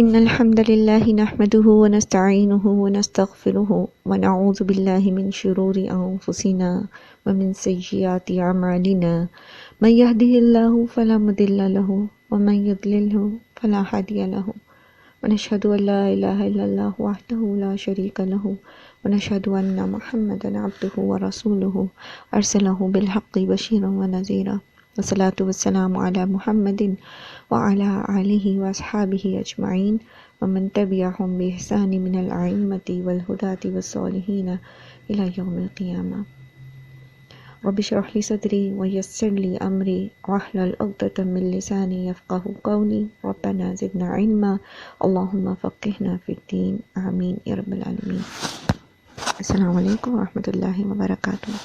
إن الحمد لله نحمده ونستعينه ونستغفره ونعوذ بالله من شرور أنفسنا ومن سيئات أعمالنا من يهده الله فلا مضل له ومن يضلله فلا هادي له ونشهد أن لا إله إلا الله وحده لا شريك له ونشهد أن محمدا عبده ورسوله أرسله بالحق بشيرا ونذيرا والصلاة والسلام على محمد وعلى آلہ وأصحابہ اجمعین ومن تبعهم بإحسان من الأئمة والهداة والصالحین إلى يوم القیامہ۔ رب اشرح لي صدری ويسر لي أمری واحلل عقدة من لسانی يفقهوا قولی ربنا زدنا علما اللهم فقهنا في الدین آمین یا رب العالمین۔ السلام علیکم ورحمۃ اللہ وبرکاتہ۔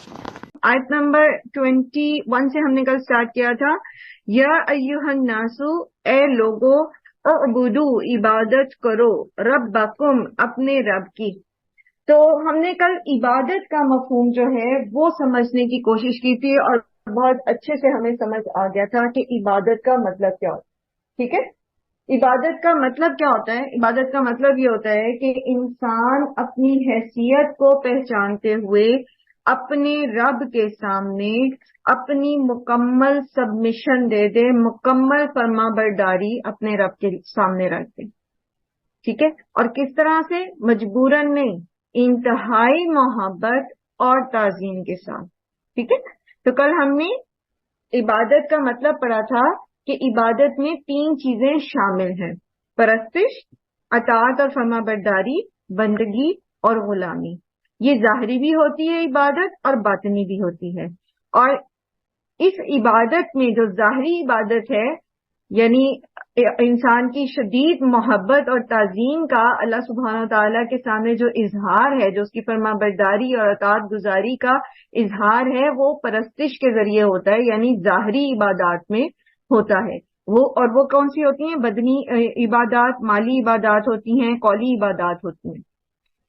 آیت نمبر 21 سے ہم نے کل سٹارٹ کیا تھا، یا ایھا الناس، اے لوگو، اعبدو، عبادت کرو، ربکم، اپنے رب کی۔ تو ہم نے کل عبادت کا مفہوم جو ہے وہ سمجھنے کی کوشش کی تھی، اور بہت اچھے سے ہمیں سمجھ آ گیا تھا کہ عبادت کا مطلب کیا ہوتا ہے۔ ٹھیک ہے، عبادت کا مطلب کیا ہوتا ہے؟ عبادت کا مطلب یہ ہوتا ہے کہ انسان اپنی حیثیت کو پہچانتے ہوئے اپنے رب کے سامنے اپنی مکمل سبمیشن دے دے، مکمل فرما برداری اپنے رب کے سامنے رکھ دے۔ ٹھیک ہے، اور کس طرح سے؟ مجبوراً نہیں، انتہائی محبت اور تعظیم کے ساتھ۔ ٹھیک ہے، تو کل ہم نے عبادت کا مطلب پڑھا تھا کہ عبادت میں 3 چیزیں شامل ہیں: پرستش، اطاعت اور فرما برداری، بندگی اور غلامی۔ یہ ظاہری بھی ہوتی ہے عبادت اور باطنی بھی ہوتی ہے، اور اس عبادت میں جو ظاہری عبادت ہے، یعنی انسان کی شدید محبت اور تعظیم کا اللہ سبحانہ و تعالیٰ کے سامنے جو اظہار ہے، جو اس کی فرما برداری اور اطاعت گزاری کا اظہار ہے، وہ پرستش کے ذریعے ہوتا ہے، یعنی ظاہری عبادات میں ہوتا ہے۔ وہ کون سی ہوتی ہیں؟ بدنی عبادات، مالی عبادات ہوتی ہیں، قولی عبادات ہوتی ہیں۔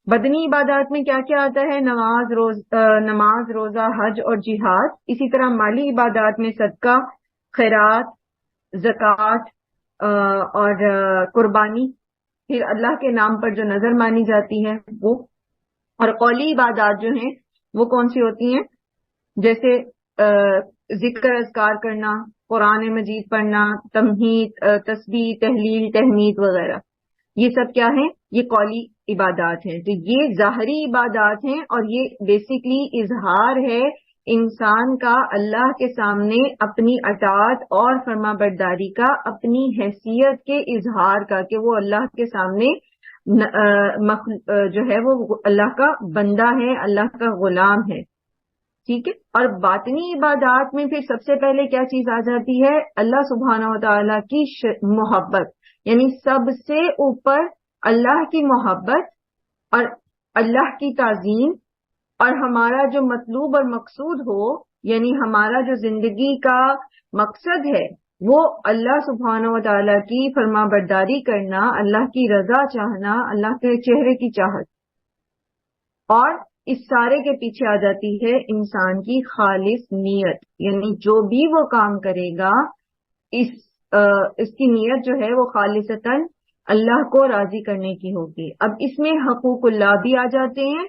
بدنی عبادات میں کیا کیا آتا ہے؟ نماز، روزہ، حج اور جہاد۔ اسی طرح مالی عبادات میں صدقہ، خیرات، زکوٰۃ اور قربانی، پھر اللہ کے نام پر جو نظر مانی جاتی ہے وہ۔ اور قولی عبادات جو ہیں وہ کون سی ہوتی ہیں؟ جیسے ذکر اذکار کرنا، قرآن مجید پڑھنا، تمہید، تسبیح، تہلیل، تحمید وغیرہ۔ یہ سب کیا ہیں؟ یہ قولی عبادات ہیں۔ تو یہ ظاہری عبادات ہیں، اور یہ بیسیکلی اظہار ہے انسان کا اللہ کے سامنے اپنی اطاعت اور فرما برداری کا، اپنی حیثیت کے اظہار کا، کہ وہ اللہ کے سامنے جو ہے وہ اللہ کا بندہ ہے، اللہ کا غلام ہے۔ ٹھیک ہے، اور باطنی عبادات میں پھر سب سے پہلے کیا چیز آ جاتی ہے؟ اللہ سبحانہ و تعالیٰ کی محبت، یعنی سب سے اوپر اللہ کی محبت اور اللہ کی تعظیم، اور ہمارا جو مطلوب اور مقصود ہو، یعنی ہمارا جو زندگی کا مقصد ہے وہ اللہ سبحانہ و تعالیٰ کی فرما برداری کرنا، اللہ کی رضا چاہنا، اللہ کے چہرے کی چاہت۔ اور اس سارے کے پیچھے آ جاتی ہے انسان کی خالص نیت، یعنی جو بھی وہ کام کرے گا اس کی نیت جو ہے وہ خالصتاً اللہ کو راضی کرنے کی ہوگی۔ اب اس میں حقوق اللہ بھی آ جاتے ہیں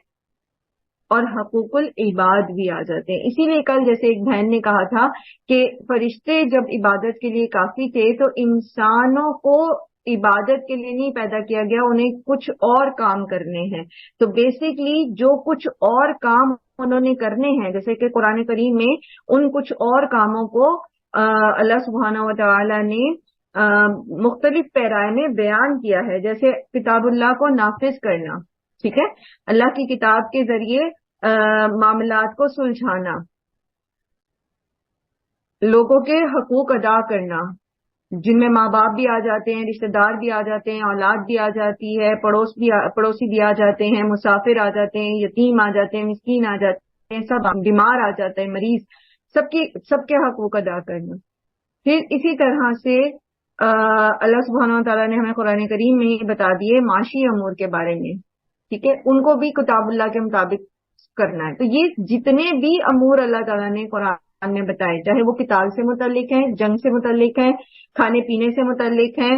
اور حقوق العباد بھی آ جاتے ہیں۔ اسی لیے کل جیسے ایک بہن نے کہا تھا کہ فرشتے جب عبادت کے لیے کافی تھے تو انسانوں کو عبادت کے لیے نہیں پیدا کیا گیا، انہیں کچھ اور کام کرنے ہیں۔ تو بیسیکلی جو کچھ اور کام انہوں نے کرنے ہیں، جیسے کہ قرآن کریم میں ان کچھ اور کاموں کو اللہ سبحانہ و تعالی نے مختلف پیرائے میں بیان کیا ہے، جیسے کتاب اللہ کو نافذ کرنا، ٹھیک ہے، اللہ کی کتاب کے ذریعے معاملات کو سلجھانا، لوگوں کے حقوق ادا کرنا، جن میں ماں باپ بھی آ جاتے ہیں، رشتہ دار بھی آ جاتے ہیں، اولاد بھی آ جاتی ہے، پڑوسی بھی آ جاتے ہیں، مسافر آ جاتے ہیں، یتیم آ جاتے ہیں، مسکین آ جاتے ہیں، سب بیمار آ جاتے ہیں، مریض، سب کے حقوق ادا کرنا۔ پھر اسی طرح سے اللہ سبحانہ و تعالیٰ نے ہمیں قرآن کریم میں بتا دیے معاشی امور کے بارے میں، ٹھیک ہے، ان کو بھی کتاب اللہ کے مطابق کرنا ہے۔ تو یہ جتنے بھی امور اللہ تعالیٰ نے قرآن میں بتائے، چاہے وہ کتاب سے متعلق ہیں، جنگ سے متعلق ہیں، کھانے پینے سے متعلق ہیں،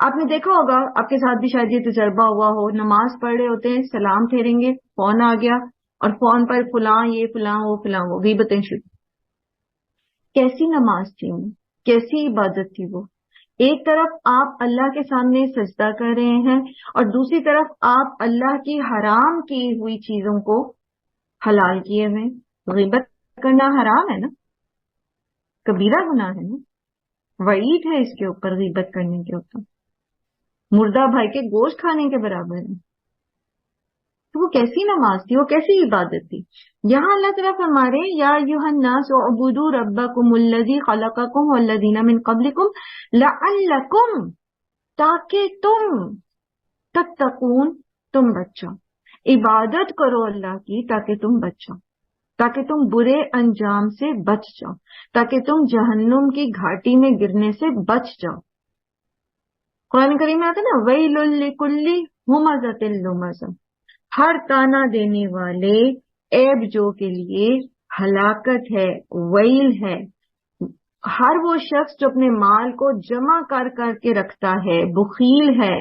آپ نے دیکھا ہوگا، آپ کے ساتھ بھی شاید یہ تجربہ ہوا ہو، نماز پڑھ رہے ہوتے ہیں، سلام پھیریں گے، فون آ گیا اور فون پر فلاں یہ فلاں وہ غیبتیں شروع. کیسی نماز تھی وہ، کیسی عبادت تھی وہ. ایک طرف آپ اللہ کے سامنے سجدہ کر رہے ہیں اور دوسری طرف آپ اللہ کی حرام کی ہوئی چیزوں کو حلال کیے ہوئے. غیبت کرنا حرام ہے نا، کبیرہ گناہ ہے نا، وعید ہے اس کے اوپر، غیبت کرنے کے اوپر مردہ بھائی کے گوشت کھانے کے برابر ہے. تو وہ کیسی نماز تھی، وہ کیسی عبادت تھی. یہاں اللہ تعالیٰ فرما رہے ہیں یا ایھا الناس اعبدوا ربکم الذی خلقکم والذین من قبلکم لعلکم، تاکہ تم تتقون، تم بچو. عبادت کرو اللہ کی تاکہ تم بچو، تاکہ تم برے انجام سے بچ جاؤ، تاکہ تم جہنم کی گھاٹی میں گرنے سے بچ جاؤ. قرآن کریم میں آتا ہے نا ویل لکل ہمزۃ لمزہ، ہر تانا دینے والے عیب جو کے لیے ہلاکت ہے، ویل ہے. ہر وہ شخص جو اپنے مال کو جمع کر کر کے رکھتا ہے، بخیل ہے،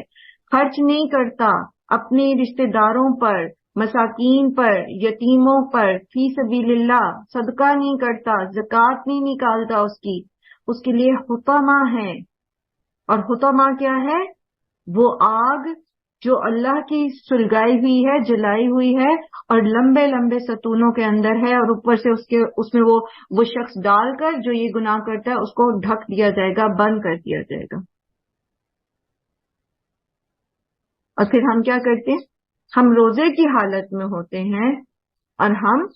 خرچ نہیں کرتا اپنے رشتہ داروں پر، مساکین پر، یتیموں پر، فی سبیل اللہ صدقہ نہیں کرتا، زکوٰۃ نہیں نکالتا اس کے لیے حطمہ ہے. اور حطمہ کیا ہے؟ وہ آگ جو اللہ کی سلگائی ہوئی ہے، جلائی ہوئی ہے اور لمبے لمبے ستونوں کے اندر ہے، اور اوپر سے اس میں وہ شخص ڈال کر جو یہ گناہ کرتا ہے اس کو ڈھک دیا جائے گا، بند کر دیا جائے گا. اور پھر ہم کیا کرتے ہیں؟ ہم روزے کی حالت میں ہوتے ہیں اور ہم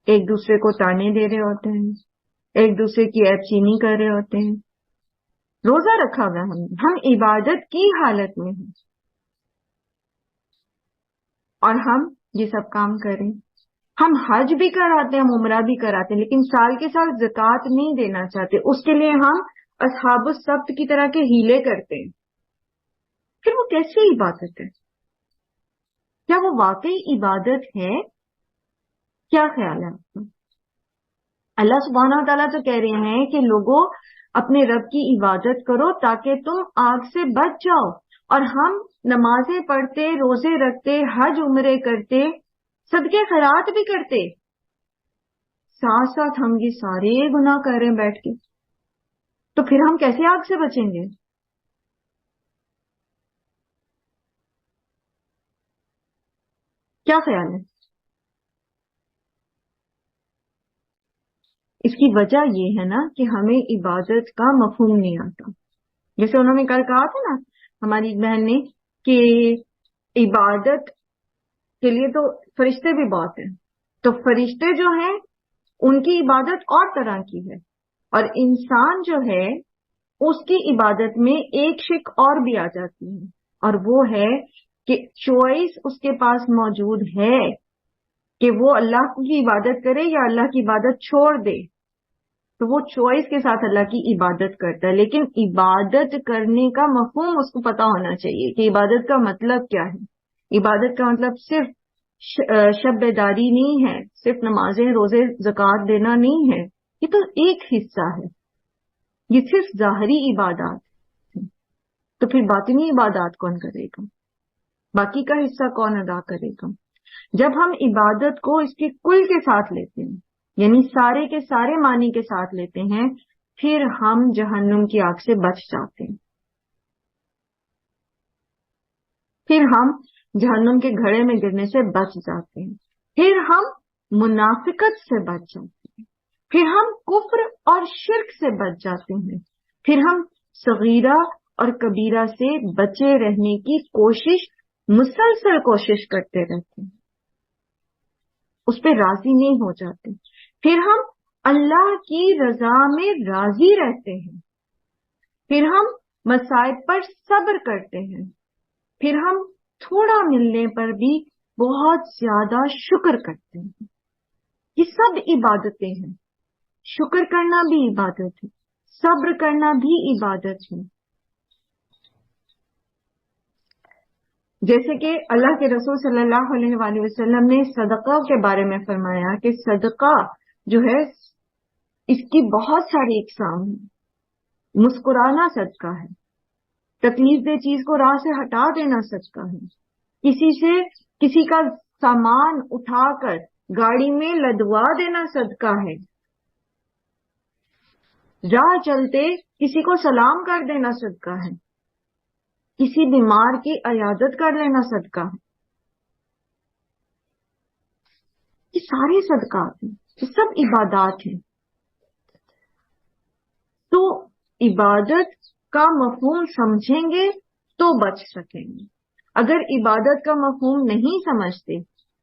ایک دوسرے کو تانے دے رہے ہوتے ہیں، ایک دوسرے کی عیب چینی کر رہے ہوتے ہیں. روزہ رکھا ہوا ہے، ہم عبادت کی حالت میں ہیں اور ہم یہ سب کام کریں. ہم حج بھی کراتے ہیں، ہم عمرہ بھی کراتے ہیں، لیکن سال کے سال زکوٰۃ نہیں دینا چاہتے. اس کے لیے ہم اصحاب السبت کی طرح کے ہیلے کرتے ہیں. پھر وہ کیسی عبادت ہے؟ کیا وہ واقعی عبادت ہے؟ کیا خیال ہے آپ کا؟ اللہ سبحانہ و تعالیٰ تو کہہ رہے ہیں کہ لوگوں اپنے رب کی عبادت کرو تاکہ تم آگ سے بچ جاؤ. اور ہم نمازیں پڑھتے، روزے رکھتے، حج عمرے کرتے، صدقے خیرات بھی کرتے، ساتھ ساتھ ہم یہ سارے گناہ کر رہے ہیں بیٹھ کے. تو پھر ہم کیسے آگ سے بچیں گے؟ کیا خیال ہے؟ اس کی وجہ یہ ہے نا کہ ہمیں عبادت کا مفہوم نہیں آتا. جیسے انہوں نے کل کہا تھا نا ہماری ایک بہن نے کہ عبادت کے لیے تو فرشتے بھی بہت ہیں، تو فرشتے جو ہیں ان کی عبادت اور طرح کی ہے، اور انسان جو ہے اس کی عبادت میں ایک شک اور بھی آ جاتی ہے، اور وہ ہے کہ چوائس اس کے پاس موجود ہے کہ وہ اللہ کی عبادت کرے یا اللہ کی عبادت چھوڑ دے. تو وہ چوائس کے ساتھ اللہ کی عبادت کرتا ہے. لیکن عبادت کرنے کا مفہوم اس کو پتا ہونا چاہیے کہ عبادت کا مطلب کیا ہے. عبادت کا مطلب صرف شب بیداری نہیں ہے، صرف نمازیں روزے زکوٰۃ دینا نہیں ہے. یہ تو ایک حصہ ہے، یہ صرف ظاہری عبادات ہیں. تو پھر باطنی عبادات کون کرے گا؟ باقی کا حصہ کون ادا کرے گا؟ جب ہم عبادت کو اس کے کل کے ساتھ لیتے ہیں، یعنی سارے کے سارے معنی کے ساتھ لیتے ہیں، پھر ہم جہنم کی آگ سے بچ جاتے ہیں، پھر ہم جہنم کے گھڑے میں گرنے سے بچ جاتے ہیں، پھر ہم منافقت سے بچ جاتے ہیں، پھر ہم کفر اور شرک سے بچ جاتے ہیں، پھر ہم صغیرہ اور کبیرہ سے بچے رہنے کی مسلسل کوشش کرتے رہتے ہیں، اس پہ راضی نہیں ہو جاتے. پھر ہم اللہ کی رضا میں راضی رہتے ہیں، پھر ہم مصائب پر صبر کرتے ہیں، پھر ہم تھوڑا ملنے پر بھی بہت زیادہ شکر کرتے ہیں. یہ سب عبادتیں ہیں. شکر کرنا بھی عبادت ہے، صبر کرنا بھی عبادت ہے. جیسے کہ اللہ کے رسول صلی اللہ علیہ وآلہ وسلم نے صدقہ کے بارے میں فرمایا کہ صدقہ جو ہے اس کی بہت ساری اقسام ہیں. مسکرانا صدقہ ہے، تکلیف دہ چیز کو راہ سے ہٹا دینا صدقہ ہے، کسی کا سامان اٹھا کر گاڑی میں لدوا دینا صدقہ ہے، راہ چلتے کسی کو سلام کر دینا صدقہ ہے، کسی بیمار کی عیادت کر لینا صدقہ ہے. یہ سارے صدقات ہیں، یہ سب عبادات ہیں. تو عبادت کا مفہوم سمجھیں گے تو بچ سکیں گے. اگر عبادت کا مفہوم نہیں سمجھتے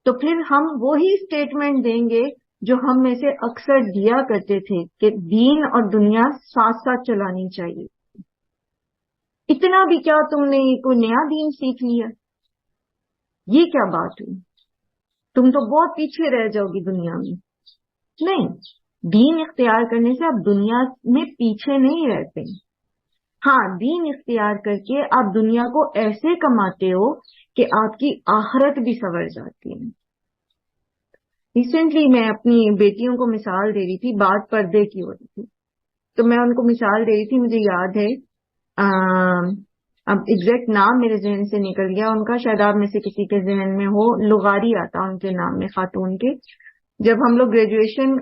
تو پھر ہم وہی اسٹیٹمنٹ دیں گے جو ہم میں سے اکثر دیا کرتے تھے کہ دین اور دنیا ساتھ ساتھ چلانی چاہیے. اتنا بھی کیا تم نے کوئی نیا دین سیکھ لیا؟ یہ کیا بات ہوئی؟ تم تو بہت پیچھے رہ جاؤ گی دنیا میں. نہیں، دین اختیار کرنے سے آپ دنیا میں پیچھے نہیں رہتے. ہاں، دین اختیار کر کے آپ دنیا کو ایسے کماتے ہو کہ آپ کی آخرت بھی سنور جاتی ہے. ریسنٹلی میں اپنی بیٹیوں کو مثال دے رہی تھی، بات پردے کی ہو رہی تھی، تو میں ان کو مثال دے رہی تھی. مجھے یاد ہے، اب ایگزیکٹ نام میرے ذہن سے نکل گیا ان کا، شاید آپ میں سے کسی کے ذہن میں ہو. لغاری آتا ان کے نام میں، خاتون کے. جب ہم لوگ گریجویشن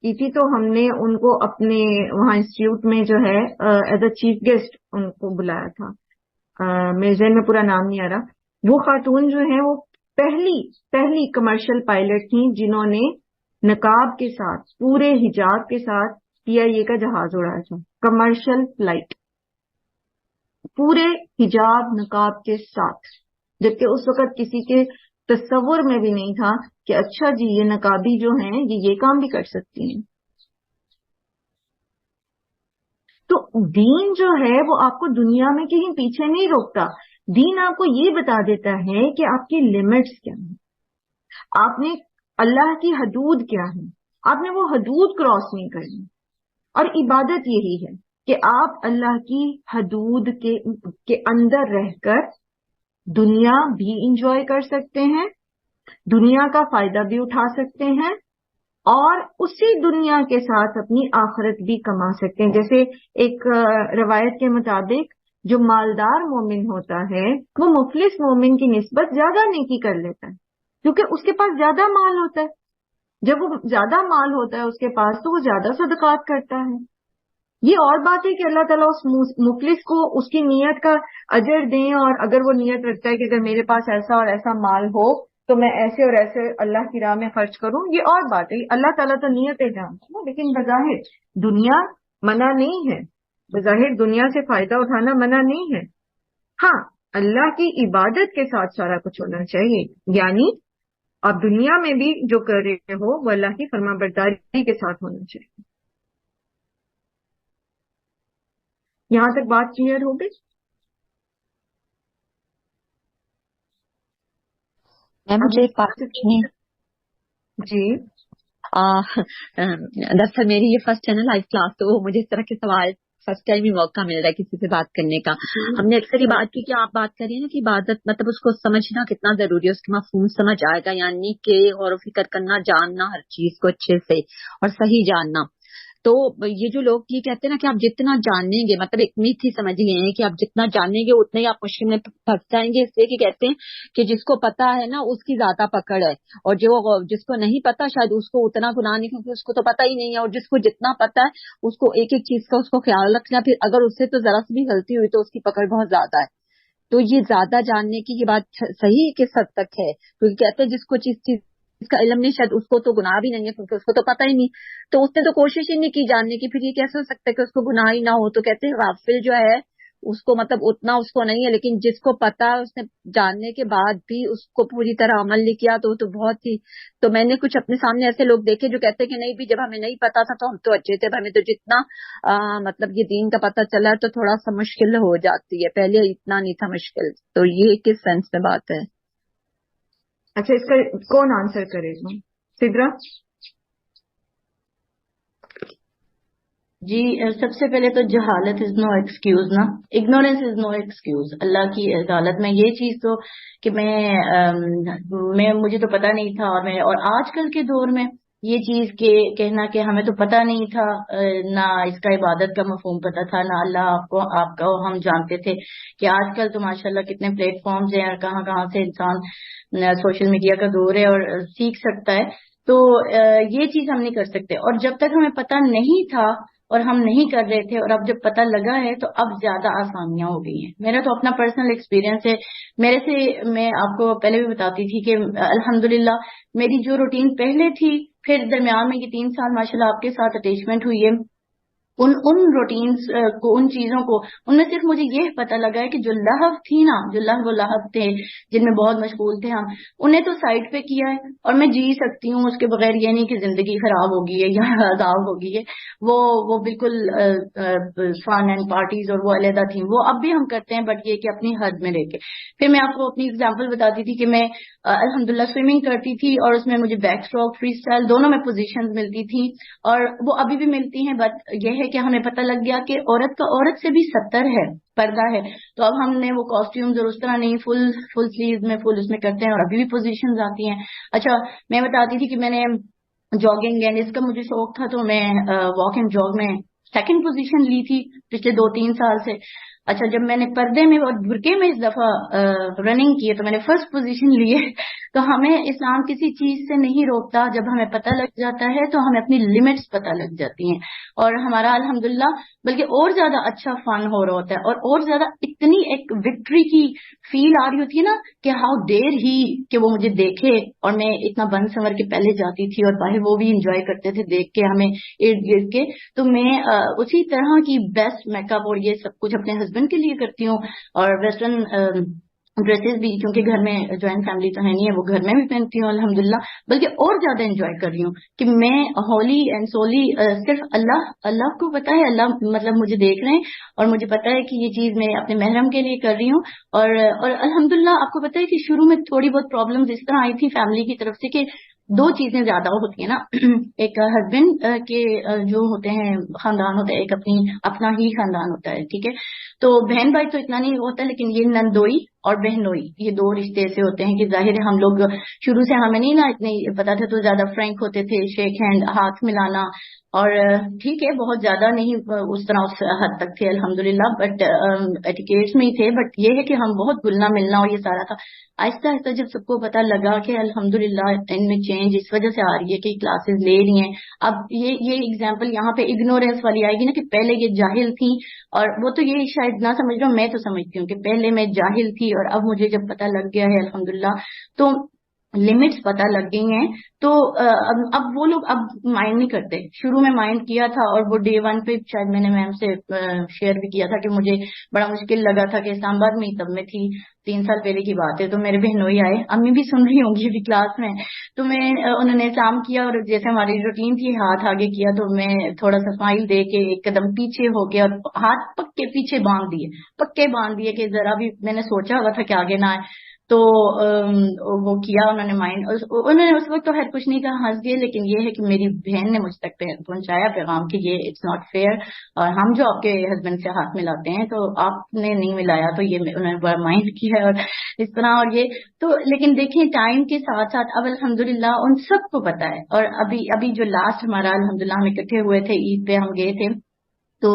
کی تھی تو ہم نے ان کو اپنے وہاں انسٹیٹیوٹ میں جو ہے as a chief guest in کو بلایا تھا. میرے ذہن میں پورا نام نہیں آ رہا. وہ خاتون جو ہیں وہ پہلی کمرشل پائلٹ تھیں جنہوں نے نقاب کے ساتھ، پورے حجاب کے ساتھ CIA کا جہاز اڑایا تھا. کمرشل فلائٹ پورے حجاب نقاب کے ساتھ، جبکہ اس وقت کسی کے تصور میں بھی نہیں تھا کہ اچھا جی یہ نقابی جو ہیں یہ کام بھی کر سکتی ہیں. تو دین جو ہے وہ آپ کو دنیا میں کہیں پیچھے نہیں روکتا. دین آپ کو یہ بتا دیتا ہے کہ آپ کی لمٹس کیا ہیں، آپ نے اللہ کی حدود کیا ہیں، آپ نے وہ حدود کراس نہیں کرنی. اور عبادت یہی ہے کہ آپ اللہ کی حدود کے اندر رہ کر دنیا بھی انجوائے کر سکتے ہیں، دنیا کا فائدہ بھی اٹھا سکتے ہیں، اور اسی دنیا کے ساتھ اپنی آخرت بھی کما سکتے ہیں. جیسے ایک روایت کے مطابق جو مالدار مومن ہوتا ہے وہ مفلس مومن کی نسبت زیادہ نیکی کر لیتا ہے، کیونکہ اس کے پاس زیادہ مال ہوتا ہے. جب وہ زیادہ مال ہوتا ہے اس کے پاس تو وہ زیادہ صدقات کرتا ہے. یہ اور بات ہے کہ اللہ تعالیٰ اس مفلس کو اس کی نیت کا اجر دیں، اور اگر وہ نیت رکھتا ہے کہ اگر میرے پاس ایسا اور ایسا مال ہو تو میں ایسے اور ایسے اللہ کی راہ میں خرچ کروں، یہ اور بات ہے. اللہ تعالیٰ تو نیتیں جانتا ہے، لیکن بظاہر دنیا منع نہیں ہے، بظاہر دنیا سے فائدہ اٹھانا منع نہیں ہے. ہاں، اللہ کی عبادت کے ساتھ سارا کچھ ہونا چاہیے. یعنی آپ دنیا میں بھی جو کر رہے ہو وہ اللہ کی فرما برداری کے ساتھ ہونا چاہیے. یہاں تک بات کلیئر ہو گئی؟ مجھے ایک بات پوچھنی جی. دراصل میری یہ فرسٹ ہے نا لائف کلاس، تو مجھے اس طرح کے سوال فرسٹ ٹائم ہی موقع مل رہا ہے کسی سے بات کرنے کا. ہم نے اکثر یہ بات کی کہ آپ بات کر رہی ہیں نا کہ عبادت مطلب اس کو سمجھنا کتنا ضروری ہے، اس کے مفہوم سمجھ آئے گا، یعنی کہ غور و فکر کرنا، جاننا ہر چیز کو اچھے سے اور صحیح جاننا. تو یہ جو لوگ یہ کہتے ہیں نا کہ آپ جتنا جانیں گے، مطلب ایک میتھ ہی سمجھ لیے ہیں کہ آپ جتنا جانیں گے اتنے ہی آپ مشکل میں پھنس جائیں گے. اس لیے کہ کہتے ہیں کہ جس کو پتا ہے نا اس کی زیادہ پکڑ ہے، اور جس کو نہیں پتا شاید اس کو اتنا گناہ نہیں، کیونکہ اس کو تو پتا ہی نہیں ہے. اور جس کو جتنا پتا ہے اس کو ایک ایک چیز کا اس کو خیال رکھنا، پھر اگر اس سے تو ذرا سی بھی غلطی ہوئی تو اس کی پکڑ بہت زیادہ ہے. تو یہ زیادہ جاننے کی یہ بات صحیح کس حد تک ہے؟ کیونکہ کہتے ہیں جس کو چیز اس کا علم نہیں، شاید اس کو تو گناہ بھی نہیں ہے کیونکہ اس کو تو پتہ ہی نہیں، تو اس نے تو کوشش ہی نہیں کی جاننے کی، پھر یہ کیسے ہو سکتا ہے کہ اس کو گناہ ہی نہ ہو؟ تو کہتے ہیں غافل جو ہے اس کو مطلب اتنا اس کو نہیں ہے، لیکن جس کو پتا ہے اس نے جاننے کے بعد بھی اس کو پوری طرح عمل نہیں کیا تو بہت ہی. تو میں نے کچھ اپنے سامنے ایسے لوگ دیکھے جو کہتے ہیں کہ نہیں بھی جب ہمیں نہیں پتا تھا تو ہم تو اچھے تھے، ہمیں تو جتنا مطلب یہ دین کا پتہ چلا ہے تو تھوڑا سا مشکل ہو جاتی ہے، پہلے اتنا نہیں تھا مشکل. تو یہ کس سینس میں بات ہے؟ اچھا، اس کا کون آنسر کرے گا؟ سدرا جی. سب سے پہلے تو جہالت از نو ایکسکیوز نا، اگنورینس از نو ایکسکیوز. اللہ کی عدالت میں یہ چیز تو کہ مجھے تو پتا نہیں تھا، اور آج کل کے دور میں یہ چیز کہ کہنا کہ ہمیں تو پتہ نہیں تھا، نہ اس کا عبادت کا مفہوم پتہ تھا، نہ اللہ آپ کا ہم جانتے تھے کہ آج کل تو ماشاءاللہ کتنے پلیٹ فارمز ہیں اور کہاں کہاں سے انسان سوشل میڈیا کا دور ہے اور سیکھ سکتا ہے. تو یہ چیز ہم نہیں کر سکتے. اور جب تک ہمیں پتہ نہیں تھا اور ہم نہیں کر رہے تھے، اور اب جب پتہ لگا ہے تو اب زیادہ آسانیاں ہو گئی ہیں. میرا تو اپنا پرسنل ایکسپیرینس ہے. میرے سے میں آپ کو پہلے بھی بتاتی تھی کہ الحمدللہ میری جو روٹین پہلے تھی، پھر درمیان میں یہ 3 سال ماشاءاللہ آپ کے ساتھ اٹیچمنٹ ہوئی ہے، ان روٹینز کو، ان چیزوں کو، ان میں صرف مجھے یہ پتہ لگا ہے کہ جو لہو تھی نا، جو لہو و لہب تھے جن میں بہت مشغول تھے ہم، انہیں تو سائڈ پہ کیا ہے اور میں جی سکتی ہوں اس کے بغیر. یہ نہیں کہ زندگی خراب ہوگی ہے یا عذاب ہوگی ہے، وہ بالکل فن اینڈ پارٹیز اور وہ علیحدہ تھیں، وہ اب بھی ہم کرتے ہیں، بٹ یہ کہ اپنی حد میں رہ کے. پھر میں آپ کو اپنی اگزامپل بتاتی تھی کہ میں الحمدللہ سوئمنگ کرتی تھی اور اس میں مجھے بیک اسٹروک، فری اسٹائل دونوں میں پوزیشنز ملتی تھیں اور وہ ابھی بھی ملتی ہیں. بٹ یہ ہے کہ ہمیں پتہ لگ گیا کہ عورت سے بھی 70 ہے، پردہ ہے. تو اب ہم نے وہ کاسٹیومز اور اس طرح نہیں، فل سلیوز میں، فل اس میں کرتے ہیں اور ابھی بھی پوزیشنز آتی ہیں. اچھا میں بتاتی تھی کہ میں نے جاگنگ اینڈ اس کا مجھے شوق تھا تو میں واک اینڈ جاگ میں 2nd پوزیشن لی تھی پچھلے 2-3 سال سے. اچھا جب میں نے پردے میں اور برقعے میں اس دفعہ رننگ کی ہے تو میں نے 1st پوزیشن لی ہے. تو ہمیں اسلام کسی چیز سے نہیں روکتا. جب ہمیں پتہ لگ جاتا ہے تو ہمیں اپنی لمٹس پتہ لگ جاتی ہیں اور ہمارا الحمدللہ بلکہ اور زیادہ اچھا فن ہو رہا ہوتا ہے اور زیادہ اتنی ایک وکٹری کی فیل آ رہی ہوتی ہے نا کہ ہاؤ ڈیئر ہی کہ وہ مجھے دیکھے. اور میں اتنا بن سنور کے پہلے جاتی تھی اور باہر وہ بھی انجوائے کرتے تھے دیکھ کے ہمیں ارد گرد کے. تو میں اسی طرح کی بیسٹ میک اپ اور یہ سب کچھ اپنے ہسبینڈ کے لیے کرتی ہوں اور ویسٹرن ڈریسز بھی، کیونکہ گھر میں جوائنٹ فیملی تو ہے نہیں ہے، وہ گھر میں بھی پہنتی ہوں الحمدللہ. بلکہ اور زیادہ انجوائے کر رہی ہوں کہ میں ہولی اینڈ سولی صرف اللہ کو پتا ہے، اللہ مطلب مجھے دیکھ رہے ہیں اور مجھے پتا ہے کہ یہ چیز میں اپنے محرم کے لیے کر رہی ہوں. اور الحمدللہ آپ کو پتا ہے کہ شروع میں تھوڑی بہت پرابلمز اس طرح آئی تھی فیملی کی طرف سے کہ 2 چیزیں زیادہ ہوتی ہیں نا. ایک ہسبینڈ کے جو ہوتے ہیں خاندان ہوتا ہے، ایک اپنا ہی خاندان ہوتا ہے، ٹھیک ہے. تو بہن بھائی تو اتنا نہیں ہوتا، لیکن یہ نندوئی اور بہنوئی، یہ 2 رشتے ایسے ہوتے ہیں کہ ظاہر ہے ہم لوگ شروع سے ہمیں نہیں نا اتنے پتا تھا تو زیادہ فرینک ہوتے تھے، شیک ہینڈ، ہاتھ ملانا، اور ٹھیک ہے بہت زیادہ نہیں اس طرح اس حد تک تھے الحمدللہ، بٹ ایٹیکیٹس میں ہی تھے. بٹ یہ ہے کہ ہم بہت گلنا ملنا اور یہ سارا تھا. آہستہ آہستہ جب سب کو پتا لگا کہ الحمدللہ ان میں چینج اس وجہ سے آ رہی ہے کہ کلاسز لے رہی ہیں. اب یہ ایگزامپل یہاں پہ اگنورینس والی آئے گی نا کہ پہلے یہ جاہل تھی، اور وہ تو یہ شاید نہ سمجھ رہا ہوں، میں تو سمجھتی ہوں کہ پہلے میں جاہل تھی اور اب مجھے جب پتا لگ گیا ہے الحمدللہ تو لمٹس پتہ لگ گئی ہیں. تو اب وہ لوگ اب مائنڈ نہیں کرتے. شروع میں مائنڈ کیا تھا اور وہ ڈے 1 پہ شاید میں نے میم سے شیئر بھی کیا تھا کہ مجھے بڑا مشکل لگا تھا کہ اسلام آباد میں تب میں تھی 3 سال پہلے کی بات ہے. تو میرے بہنوئی آئے، امی بھی سن رہی ہوں گی ابھی کلاس میں، تو انہوں نے سلام کیا اور جیسے ہماری روٹین تھی ہاتھ آگے کیا تو میں تھوڑا سا اسمائل دے کے ایک قدم پیچھے ہو گیا اور ہاتھ پکے پیچھے باندھ دیے کہ ذرا بھی میں نے سوچا ہوا تھا کہ آگے نہ آئے. تو وہ کیا انہوں نے مائنڈ، انہوں نے اس وقت تو خیر کچھ نہیں کہا، ہنس گئے. لیکن یہ ہے کہ میری بہن نے مجھ تک پہنچایا پیغام کہ یہ اٹس ناٹ فیئر، اور ہم جو آپ کے ہسبینڈ سے ہاتھ ملاتے ہیں تو آپ نے نہیں ملایا، تو یہ انہوں نے بڑا مائنڈ کیا اور اس طرح. اور یہ تو لیکن دیکھیں ٹائم کے ساتھ ساتھ اب الحمدللہ ان سب کو پتا ہے. اور ابھی جو لاسٹ ہمارا الحمدللہ ہم اکٹھے ہوئے تھے عید پہ ہم گئے تھے، تو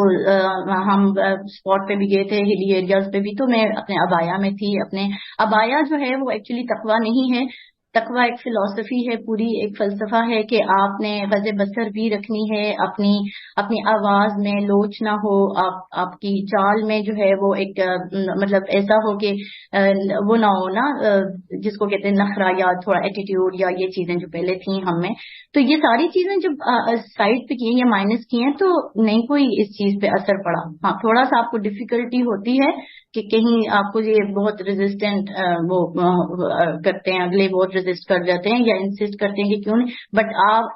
ہم اسپاٹ پہ بھی گئے تھے، ہلی ایریاز پہ بھی. تو میں اپنے ابایا میں تھی. اپنے ابایا جو ہے وہ ایکچولی تقویٰ نہیں ہے، تقویٰ ایک فلسفی ہے، پوری ایک فلسفہ ہے کہ آپ نے غض بصر بھی رکھنی ہے، اپنی آواز میں لوچ نہ ہو، آپ کی چال میں جو ہے وہ ایک مطلب ایسا ہو کہ وہ نہ ہو نا جس کو کہتے ہیں نخرہ یا تھوڑا ایٹیٹیوڈ یا یہ چیزیں جو پہلے تھیں ہم میں. تو یہ ساری چیزیں جب سائڈ پہ کی ہیں یا مائنس کی ہیں تو نہیں کوئی اس چیز پہ اثر پڑا. ہاں تھوڑا سا آپ کو ڈیفیکلٹی ہوتی ہے کہ کہیں آپ کو یہ بہت ریزسٹنٹ وہ کرتے ہیں، اگلے بہت ریزسٹ کر جاتے ہیں یا انسسٹ کرتے ہیں کہ کیوں نہیں. بٹ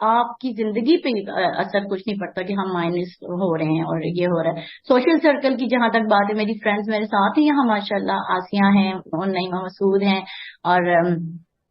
آپ کی زندگی پہ اثر کچھ نہیں پڑتا کہ ہم مائنس ہو رہے ہیں اور یہ ہو رہا ہے. سوشل سرکل کی جہاں تک بات ہے، میری فرینڈز میرے ساتھ ہیں یہاں ماشاء اللہ، آسیہ ہیں، نعیمہ مسعود ہیں، اور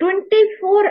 24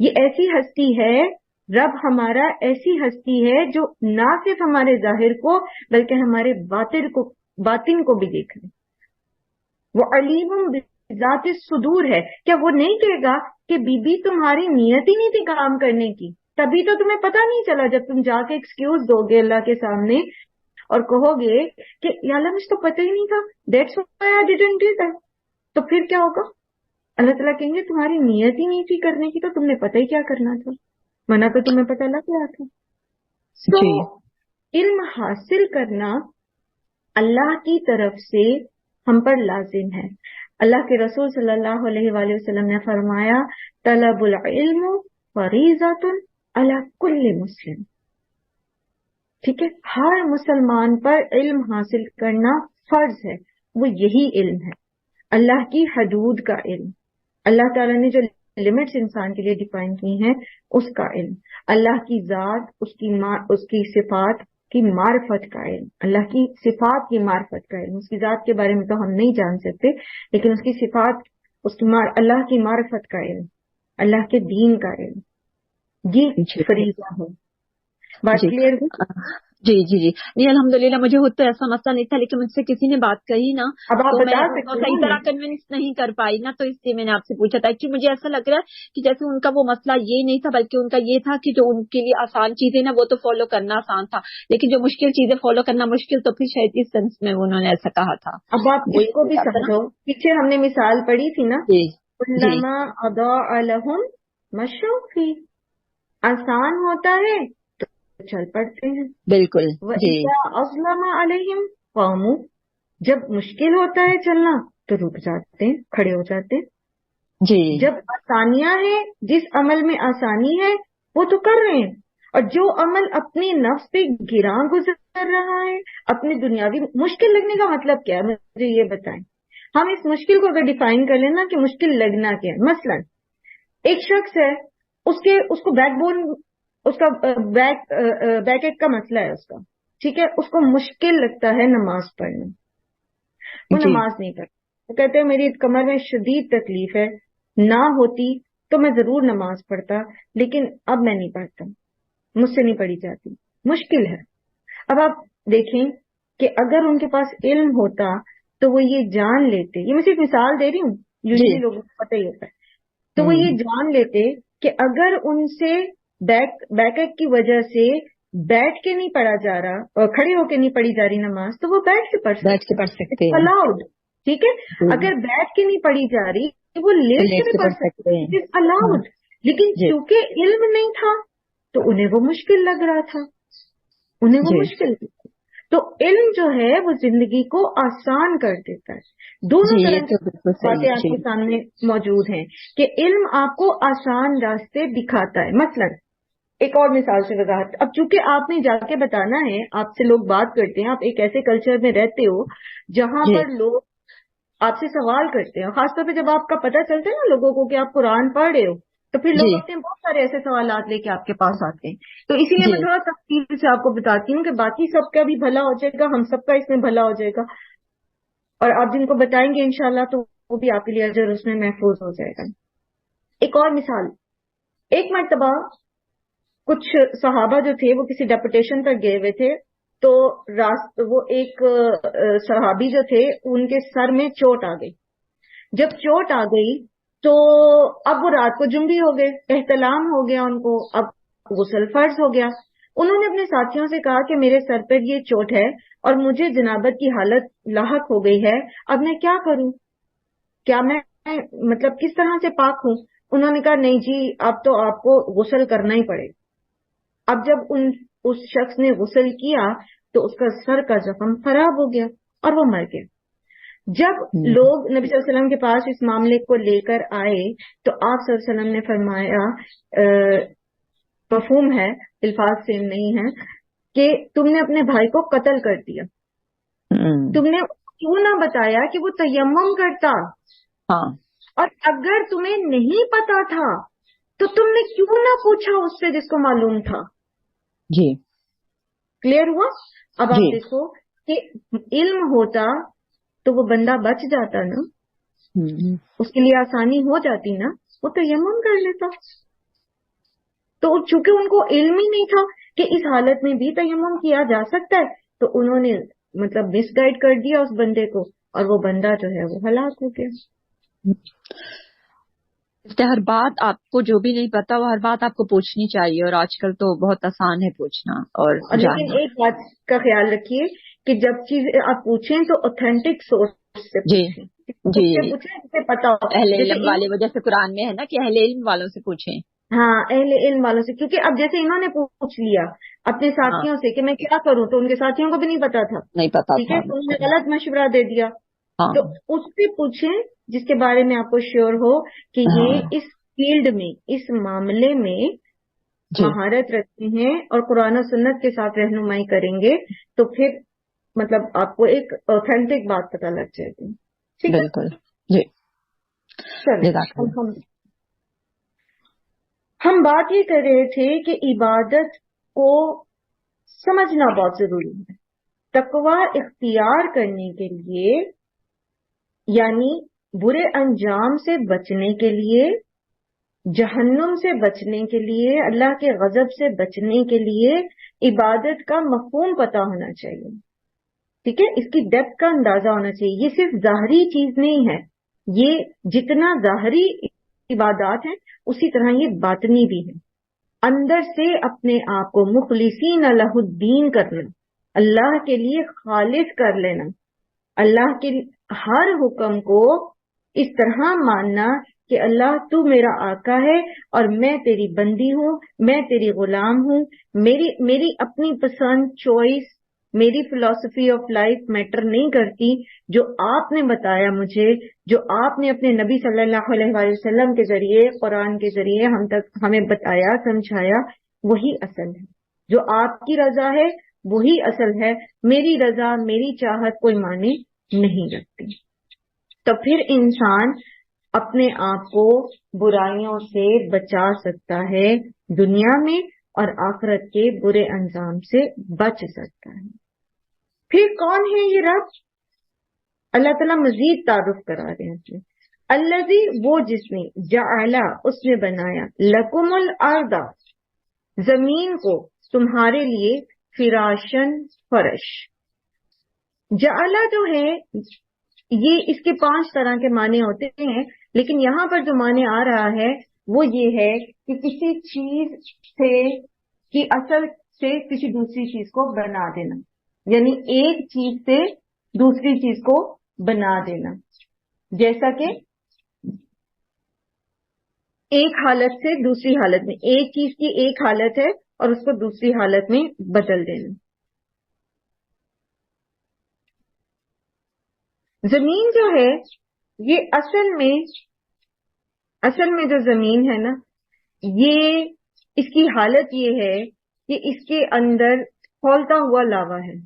یہ ایسی ہستی ہے، رب ہمارا ایسی ہستی ہے جو نہ صرف ہمارے ظاہر کو بلکہ ہمارے باطن کو بھی دیکھ لے. وہ علیم ذات صدور ہے. کیا وہ نہیں کہے گا کہ بی بی تمہاری نیت ہی نہیں تھی کام کرنے کی، تبھی تو تمہیں پتہ نہیں چلا. جب تم جا کے ایکسکیوز دو گے اللہ کے سامنے اور کہو گے کہ یا اللہ مجھے تو پتہ ہی نہیں تھا، that's why I didn't do that, تو پھر کیا ہوگا؟ اللہ تعالیٰ کہیں گے تمہاری نیت ہی نہیں تھی کرنے کی، تو تم نے پتہ ہی کیا کرنا تھا، ورنہ تو تمہیں پتہ لگ گیا تھا. تو علم حاصل کرنا اللہ کی طرف سے ہم پر لازم ہے. اللہ کے رسول صلی اللہ علیہ وآلہ وسلم نے فرمایا طلب العلم فریضۃ علی کل مسلم. ٹھیک ہے، ہر مسلمان پر علم حاصل کرنا فرض ہے. وہ یہی علم ہے، اللہ کی حدود کا علم، اللہ تعالیٰ نے جو لمٹس انسان کے لیے ڈیفائن کی ہیں اس کا علم، اللہ کی ذات، اس کی صفات کی معرفت کا علم، اللہ کی صفات کی معرفت کا علم. اس کی ذات کے بارے میں تو ہم نہیں جان سکتے، لیکن اس کی صفات، اللہ کی معرفت کا علم، اللہ کے دین کا علم، یہ فریضہ ہے. بات کلیئر ہے؟ جی جی جی. نہیں الحمدللہ مجھے خود تو ایسا مسئلہ نہیں تھا، لیکن مجھ سے کسی نے بات کہی نا اب آپ تو میں بتا ان کو سکتے صحیح ہیں طرح کنوینس نہیں کر پائی نا، تو اس لیے میں نے آپ سے پوچھا تھا کہ مجھے ایسا لگ رہا ہے کہ جیسے ان کا وہ مسئلہ یہ نہیں تھا، بلکہ ان کا یہ تھا کہ جو ان کے لیے آسان چیزیں نا وہ تو فالو کرنا آسان تھا، لیکن جو مشکل چیزیں فالو کرنا مشکل، تو پھر شاید اس سینس میں انہوں نے ایسا کہا تھا. اب آپ اس کو بھی سمجھو، پیچھے ہم نے مثال پڑھی تھی نا، علما اضاء لهم مشوا فی، آسان ہوتا ہے تو چل پڑتے ہیں. بالکل. وَإِذَا أَظْلَمَ عَلَيْهِمْ قَامُوا، جب مشکل ہوتا ہے چلنا تو رک جاتے ہیں، کھڑے ہو جاتے ہیں. جی. جب آسانیاں ہیں، جس عمل میں آسانی ہے وہ تو کر رہے ہیں، اور جو عمل اپنی نفس پہ گراں گزر رہا ہے، اپنی دنیاوی مشکل لگنے کا مطلب کیا ہے مجھے یہ بتائیں. ہم اس مشکل کو اگر ڈیفائن کر لینا کہ مشکل لگنا کیا ہے، مثلا ایک شخص ہے، اس کو بیک بون، اس کا بیک ایک کا مسئلہ ہے اس کا، ٹھیک ہے، اس کو مشکل لگتا ہے نماز پڑھنا، وہ نماز نہیں پڑھتا. وہ کہتے ہیں میری کمر میں شدید تکلیف ہے، نہ ہوتی تو میں ضرور نماز پڑھتا، لیکن اب میں نہیں پڑھتا، مجھ سے نہیں پڑھی جاتی، مشکل ہے. اب آپ دیکھیں کہ اگر ان کے پاس علم ہوتا تو وہ یہ جان لیتے، یہ میں صرف مثال دے رہی ہوں، یوزلی لوگوں کو پتہ ہی ہوتا ہے، تو وہ یہ جان لیتے کہ اگر ان سے بیک ایک کی وجہ سے بیٹھ کے نہیں پڑھا جا رہا اور کھڑے ہو کے نہیں پڑھی جا رہی نماز، تو وہ بیٹھ کے پڑھ سکتے ہیں، الاؤڈ. ٹھیک ہے، اگر بیٹھ کے نہیں پڑھی جا رہی وہ لیٹ کے بھی پڑھ سکتے ہیں، الاؤڈ. لیکن چونکہ علم نہیں تھا تو انہیں وہ مشکل لگ رہا تھا، انہیں وہ مشکل. تو علم جو ہے وہ زندگی کو آسان کر دیتا ہے. دونوں طرح کی باتیں آپ کے سامنے موجود ہیں کہ علم آپ کو آسان راستے دکھاتا ہے. مثلا ایک اور مثال سے وضاحت، اب چونکہ آپ نے جا کے بتانا ہے، آپ سے لوگ بات کرتے ہیں، آپ ایک ایسے کلچر میں رہتے ہو جہاں پر لوگ آپ سے سوال کرتے ہیں، خاص طور پہ جب آپ کا پتہ چلتا ہے نا لوگوں کو کہ آپ قرآن پڑھ رہے ہو، تو پھر لوگ اپنے بہت سارے ایسے سوالات لے کے آپ کے پاس آتے ہیں. تو اسی لیے میں تھوڑا تفصیل سے آپ کو بتاتی ہوں کہ باقی سب کا بھی بھلا ہو جائے گا، ہم سب کا اس میں بھلا ہو جائے گا، اور آپ جن کو بتائیں گے انشاءاللہ تو وہ بھی آپ کے لیے اجر اس میں محفوظ ہو جائے گا. ایک اور مثال، ایک مرتبہ کچھ صحابہ جو تھے وہ کسی ڈیپوٹیشن پر گئے ہوئے تھے، تو وہ ایک صحابی جو تھے ان کے سر میں چوٹ آ گئی. جب چوٹ آ گئی تو اب وہ رات کو جنبی ہو گئے، احتلام ہو گیا ان کو، اب غسل فرض ہو گیا. انہوں نے اپنے ساتھیوں سے کہا کہ میرے سر پر یہ چوٹ ہے اور مجھے جنابت کی حالت لاحق ہو گئی ہے، اب میں کیا کروں، کیا میں مطلب کس طرح سے پاک ہوں؟ انہوں نے کہا نہیں جی اب تو آپ کو غسل کرنا ہی پڑے. اب جب اس شخص نے غسل کیا تو اس کا سر کا زخم خراب ہو گیا اور وہ مر گیا. جب لوگ نبی صلی اللہ علیہ وسلم کے پاس اس معاملے کو لے کر آئے تو آپ صلی اللہ علیہ وسلم نے فرمایا، مفہوم ہے، الفاظ سیم نہیں ہے، کہ تم نے اپنے بھائی کو قتل کر دیا، تم نے کیوں نہ بتایا کہ وہ تیمم کرتا، اور اگر تمہیں نہیں پتا تھا تو تم نے کیوں نہ پوچھا اس سے جس کو معلوم تھا. جی کلیئر ہوا؟ اب آپ دیکھو کہ علم ہوتا تو وہ بندہ بچ جاتا نا، اس کے لیے آسانی ہو جاتی نا، وہ تیمم کر لیتا. تو چونکہ ان کو علم ہی نہیں تھا کہ اس حالت میں بھی تیمم کیا جا سکتا ہے، تو انہوں نے مطلب مس گائڈ کر دیا اس بندے کو، اور وہ بندہ جو ہے وہ ہلاک ہو گیا۔ ہر بات آپ کو جو بھی نہیں پتا وہ ہر بات آپ کو پوچھنی چاہیے، اور آج کل تو بہت آسان ہے پوچھنا اور لیکن جاننا۔ ایک بات کا خیال رکھیے کہ جب چیزیں آپ پوچھیں تو اوتھینٹک سورس سے جی پوچھیں، جی، اس سے پوچھیں جسے پتا ہو، اہل جیسے علم والے، جیسے قرآن میں ہے نا کہ اہل علم والوں سے پوچھیں۔ ہاں اہل علم والوں سے، کیونکہ اب جیسے انہوں نے پوچھ لیا اپنے ہاں ساتھیوں سے کہ میں کیا کروں، تو ان کے ساتھیوں کو بھی نہیں پتا تھا، نہیں پتا ٹھیک تھا ہے، تو انہوں نے غلط مشورہ دے دیا۔ ہاں تو اس سے پوچھیں جس کے بارے میں آپ کو شیور ہو کہ یہ اس فیلڈ میں، اس معاملے میں جی مہارت رکھتے ہیں اور قرآن و سنت کے ساتھ رہنمائی کریں گے، تو پھر مطلب آپ کو ایک اوتھینٹک بات پتہ لگ جائے گی، ٹھیک ہے۔ بالکل جی، چلیں جزاک اللہ۔ ہم بات یہ کر رہے تھے کہ عبادت کو سمجھنا بہت ضروری ہے، تقوی اختیار کرنے کے لیے، یعنی برے انجام سے بچنے کے لیے، جہنم سے بچنے کے لیے، اللہ کے غضب سے بچنے کے لیے عبادت کا مفہوم پتہ ہونا چاہیے، ٹھیک ہے، اس کی ڈیپتھ کا اندازہ ہونا چاہیے۔ یہ صرف ظاہری چیز نہیں ہے، یہ جتنا ظاہری عبادات ہیں اسی طرح یہ باطنی بھی ہے، اندر سے اپنے آپ کو مخلصین لہ الدین کرنا، اللہ کے لیے خالص کر لینا، اللہ کے ہر حکم کو اس طرح ماننا کہ اللہ تو میرا آقا ہے اور میں تیری بندی ہوں، میں تیری غلام ہوں، میری اپنی پسند، چوائس، میری فلسفی آف لائف میٹر نہیں کرتی، جو آپ نے بتایا مجھے، جو آپ نے اپنے نبی صلی اللہ علیہ وآلہ وسلم کے ذریعے، قرآن کے ذریعے ہمیں بتایا، سمجھایا، وہی اصل ہے، جو آپ کی رضا ہے وہی اصل ہے، میری رضا، میری چاہت کوئی معنی نہیں رکھتی۔ تو پھر انسان اپنے آپ کو برائیوں سے بچا سکتا ہے، دنیا میں اور آخرت کے برے انجام سے بچ سکتا ہے۔ پھر کون ہے یہ رب؟ اللہ تعالیٰ مزید تعارف کرا رہے ہیں، الذی، وہ جس نے، جعل، اس نے بنایا، لکم الارض، زمین کو تمہارے لیے، فراشن، فرش۔ جعل جو ہے یہ اس کے 5 طرح کے معنی ہوتے ہیں، لیکن یہاں پر جو معنی آ رہا ہے وہ یہ ہے کہ کسی چیز سے کی اصل سے کسی دوسری چیز کو بنا دینا، یعنی ایک چیز سے دوسری چیز کو بنا دینا، جیسا کہ ایک حالت سے دوسری حالت میں، ایک چیز کی ایک حالت ہے اور اس کو دوسری حالت میں بدل دینا۔ زمین جو ہے یہ اصل میں جو زمین ہے نا، یہ اس کی حالت یہ ہے کہ اس کے اندر کھولتا ہوا لاوا ہے۔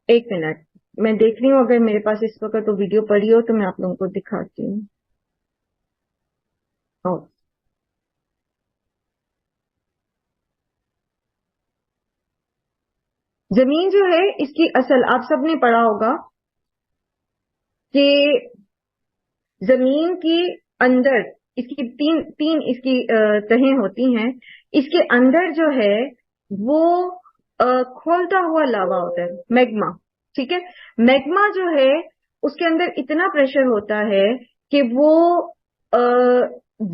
ایک منٹ میں دیکھ رہی ہوں، اگر میرے پاس اس وقت تو ویڈیو پڑی ہو تو میں آپ لوگوں کو دکھاتی ہوں۔ زمین جو ہے اس کی اصل، آپ سب نے پڑھا ہوگا کہ زمین کے اندر اس کی تین اس کی تہیں ہوتی ہیں، اس کے اندر جو ہے وہ کھولتا ہوا لاوا ہوتا ہے، میگما، ٹھیک ہے۔ میگما جو ہے اس کے اندر اتنا پریشر ہوتا ہے کہ وہ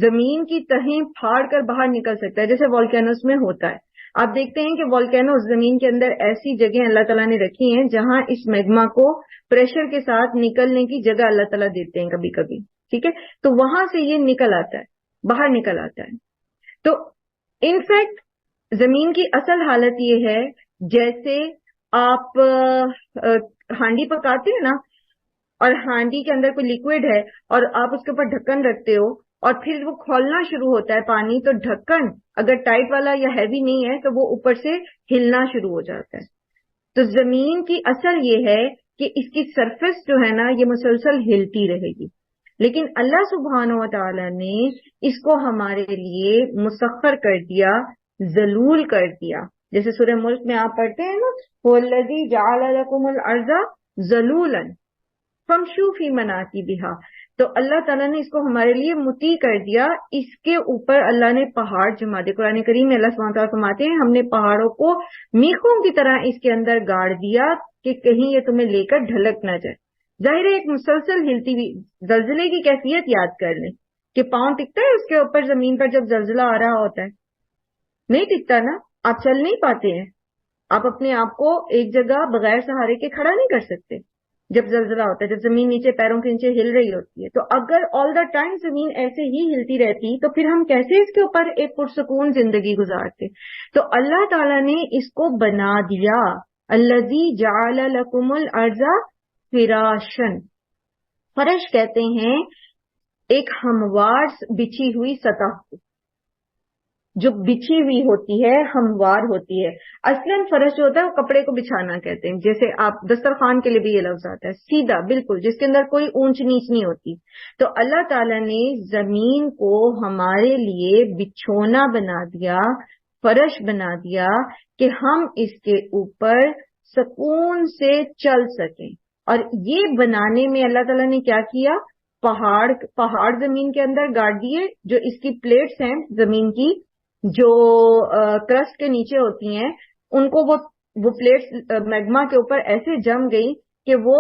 زمین کی تہیں پھاڑ کر باہر نکل سکتا ہے، جیسے والکینوز میں ہوتا ہے۔ آپ دیکھتے ہیں کہ والکینوز زمین کے اندر ایسی جگہ اللہ تعالیٰ نے رکھی ہیں جہاں اس میگما کو پریشر کے ساتھ نکلنے کی جگہ اللہ تعالیٰ دیتے ہیں کبھی کبھی، ٹھیک ہے، تو وہاں سے یہ نکل آتا ہے، باہر نکل آتا ہے۔ تو انفیکٹ زمین کی اصل حالت یہ ہے جیسے آپ ہانڈی پکاتے ہیں نا، اور ہانڈی کے اندر کوئی لیکوڈ ہے اور آپ اس کے اوپر ڈھکن رکھتے ہو اور پھر وہ کھولنا شروع ہوتا ہے پانی، تو ڈھکن اگر ٹائٹ والا یا ہیوی نہیں ہے تو وہ اوپر سے ہلنا شروع ہو جاتا ہے۔ تو زمین کی اصل یہ ہے کہ اس کی سرفیس جو ہے نا یہ مسلسل ہلتی رہے گی، لیکن اللہ سبحانہ و تعالی نے اس کو ہمارے لیے مسخر کر دیا، ذلول کر دیا، جیسے سورہ ملک میں آپ پڑھتے ہیں نا، وَالَّذِي جَعَلَ لَكُمُ الْأَرْضَ ذَلُولًا فَامْشُوا فِي مَنَاكِبِهَا، تو اللہ تعالیٰ نے اس کو ہمارے لیے مطیع کر دیا. اس کے اوپر اللہ نے پہاڑ جما دے. قرآن کریم میں اللہ سبحانہ وتعالیٰ فرماتے ہیں ہم نے پہاڑوں کو میخوں کی طرح اس کے اندر گاڑ دیا کہ کہیں یہ تمہیں لے کر ڈھلک نہ جائے. ظاہر ہے ایک مسلسل ہلتی ہوئی زلزلے کی کیفیت یاد کر لیں کہ پاؤں ٹکتا ہے اس کے اوپر زمین پر جب زلزلہ آ رہا ہوتا ہے؟ نہیں ٹکتا نا. آپ چل نہیں پاتے ہیں. آپ اپنے آپ کو ایک جگہ بغیر سہارے کے کھڑا نہیں کر سکتے جب زلزلہ ہوتا ہے, جب زمین نیچے پیروں کے نیچے ہل رہی ہوتی ہے. تو اگر آل دا ٹائم زمین ایسے ہی ہلتی رہتی تو پھر ہم کیسے اس کے اوپر ایک پرسکون زندگی گزارتے؟ تو اللہ تعالیٰ نے اس کو بنا دیا. الذی جعل لکم الارض فراشن. فرش کہتے ہیں ایک ہموار بچھی ہوئی سطح کو, جو بچھی ہوئی ہوتی ہے, ہموار ہوتی ہے. اصلاً فرش جو ہوتا ہے وہ کپڑے کو بچھانا کہتے ہیں. جیسے آپ دسترخوان کے لیے بھی یہ لفظ آتا ہے, سیدھا بالکل, جس کے اندر کوئی اونچ نیچ نہیں ہوتی. تو اللہ تعالیٰ نے زمین کو ہمارے لیے بچھونا بنا دیا, فرش بنا دیا کہ ہم اس کے اوپر سکون سے چل سکیں. اور یہ بنانے میں اللہ تعالیٰ نے کیا کیا؟ پہاڑ زمین کے اندر گاڑ دیے. جو اس کی پلیٹس ہیں زمین کی, جو کرسٹ کے نیچے ہوتی ہیں, ان کو وہ پلیٹس میگما کے اوپر ایسے جم گئی کہ وہ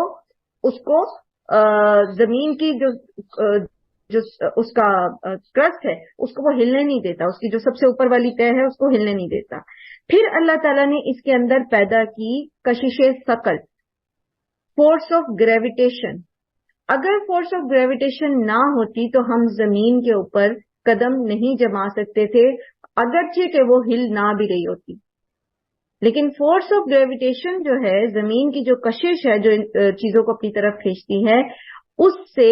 اس کو زمین کی جو اس کا کرسٹ ہے اس کو وہ ہلنے نہیں دیتا. اس کی جو سب سے اوپر والی تہ ہے اس کو ہلنے نہیں دیتا. پھر اللہ تعالیٰ نے اس کے اندر پیدا کی کشش ثقل, فورس آف گریویٹیشن. اگر فورس آف گریویٹیشن نہ ہوتی تو ہم زمین کے اوپر قدم نہیں جما سکتے تھے, اگرچہ کہ وہ ہل نہ بھی رہی ہوتی. لیکن فورس آف گریویٹیشن جو ہے, زمین کی جو کشش ہے جو چیزوں کو اپنی طرف کھینچتی ہے, اس سے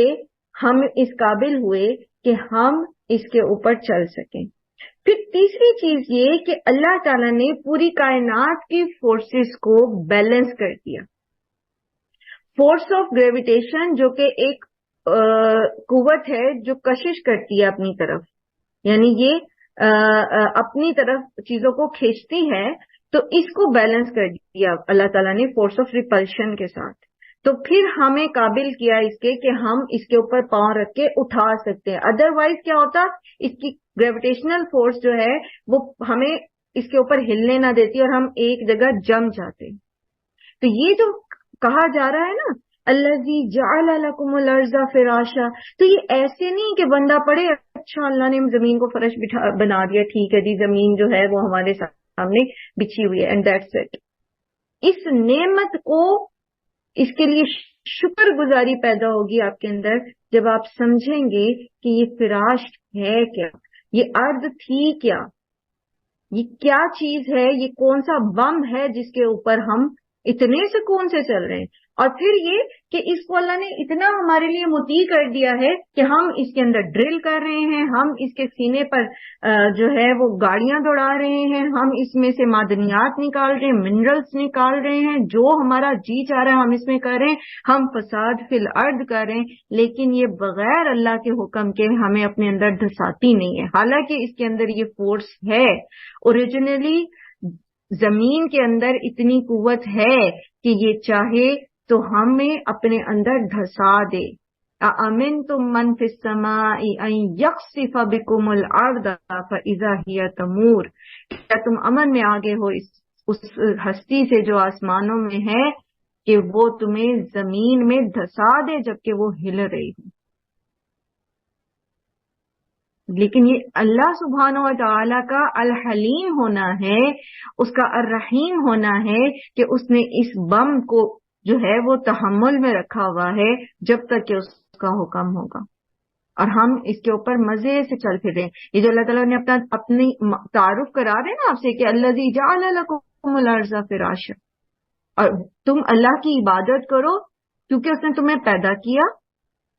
ہم اس قابل ہوئے کہ ہم اس کے اوپر چل سکیں. پھر تیسری چیز یہ کہ اللہ تعالیٰ نے پوری کائنات کی فورسز کو بیلنس کر دیا. فورس آف گریویٹیشن جو کہ ایک قوت ہے جو کشش کرتی ہے اپنی طرف, یعنی یہ اپنی طرف چیزوں کو کھینچتی ہے, تو اس کو بیلنس کر دیا اللہ تعالیٰ نے فورس آف ریپلشن کے ساتھ. تو پھر ہمیں قابل کیا اس کے کہ ہم اس کے اوپر پاؤں رکھ کے اٹھا سکتے ہیں. ادروائز کیا ہوتا, اس کی گریویٹیشنل فورس جو ہے وہ ہمیں اس کے اوپر ہلنے نہ دیتی اور ہم ایک جگہ جم جاتے. تو یہ جو کہا جا رہا ہے نا, الذی جعل لکم الارض فراشا, تو یہ ایسے نہیں کہ بندہ پڑھے اچھا اللہ نے زمین کو فرش بنا دیا, ٹھیک ہے جی زمین جو ہے وہ ہمارے سامنے بچھی ہوئی ہے اینڈ دیٹس اٹ. اس نعمت کو, اس کے لیے شکر گزاری پیدا ہوگی آپ کے اندر جب آپ سمجھیں گے کہ یہ فراش ہے کیا, یہ ارض تھی کیا, یہ کیا چیز ہے, یہ کون سا بم ہے جس کے اوپر ہم اتنے سکون سے چل رہے ہیں. اور پھر یہ کہ اس کو اللہ نے اتنا ہمارے لیے مطیع کر دیا ہے کہ ہم اس کے اندر ڈرل کر رہے ہیں, ہم اس کے سینے پر جو ہے وہ گاڑیاں دوڑا رہے ہیں, ہم اس میں سے معدنیات نکال رہے ہیں, منرلز نکال رہے ہیں, جو ہمارا جی چاہ رہا ہے ہم اس میں کر رہے ہیں, ہم فساد فی الارض کر رہے ہیں, لیکن یہ بغیر اللہ کے حکم کے ہمیں اپنے اندر دھساتی نہیں ہے. حالانکہ اس کے اندر یہ فورس ہے, اوریجنلی زمین کے اندر اتنی قوت ہے کہ یہ چاہے تو ہمیں اپنے اندر دھسا دے. اَأَمِنْتُم مَّن فِي السَّمَاءِ أَن يَخْسِفَ بِكُمُ الْأَرْضَ فَإِذَا هِيَ تَمُورُ. کیا تم امن میں آگے ہو اس ہستی سے جو آسمانوں میں ہے کہ وہ تمہیں زمین میں دھسا دے جبکہ وہ ہل رہی ہو. لیکن یہ اللہ سبحانہ و تعالیٰ کا الحلیم ہونا ہے, اس کا الرحیم ہونا ہے کہ اس نے اس بم کو جو ہے وہ تحمل میں رکھا ہوا ہے جب تک کہ اس کا حکم ہوگا, اور ہم اس کے اوپر مزے سے چل پھر رہے ہیں. یہ جو اللہ تعالیٰ نے اپنی تعارف کرا رہے ہیں نا آپ سے کہ الذی جعل لکم الارض فراشا, اور تم اللہ کی عبادت کرو کیونکہ اس نے تمہیں پیدا کیا,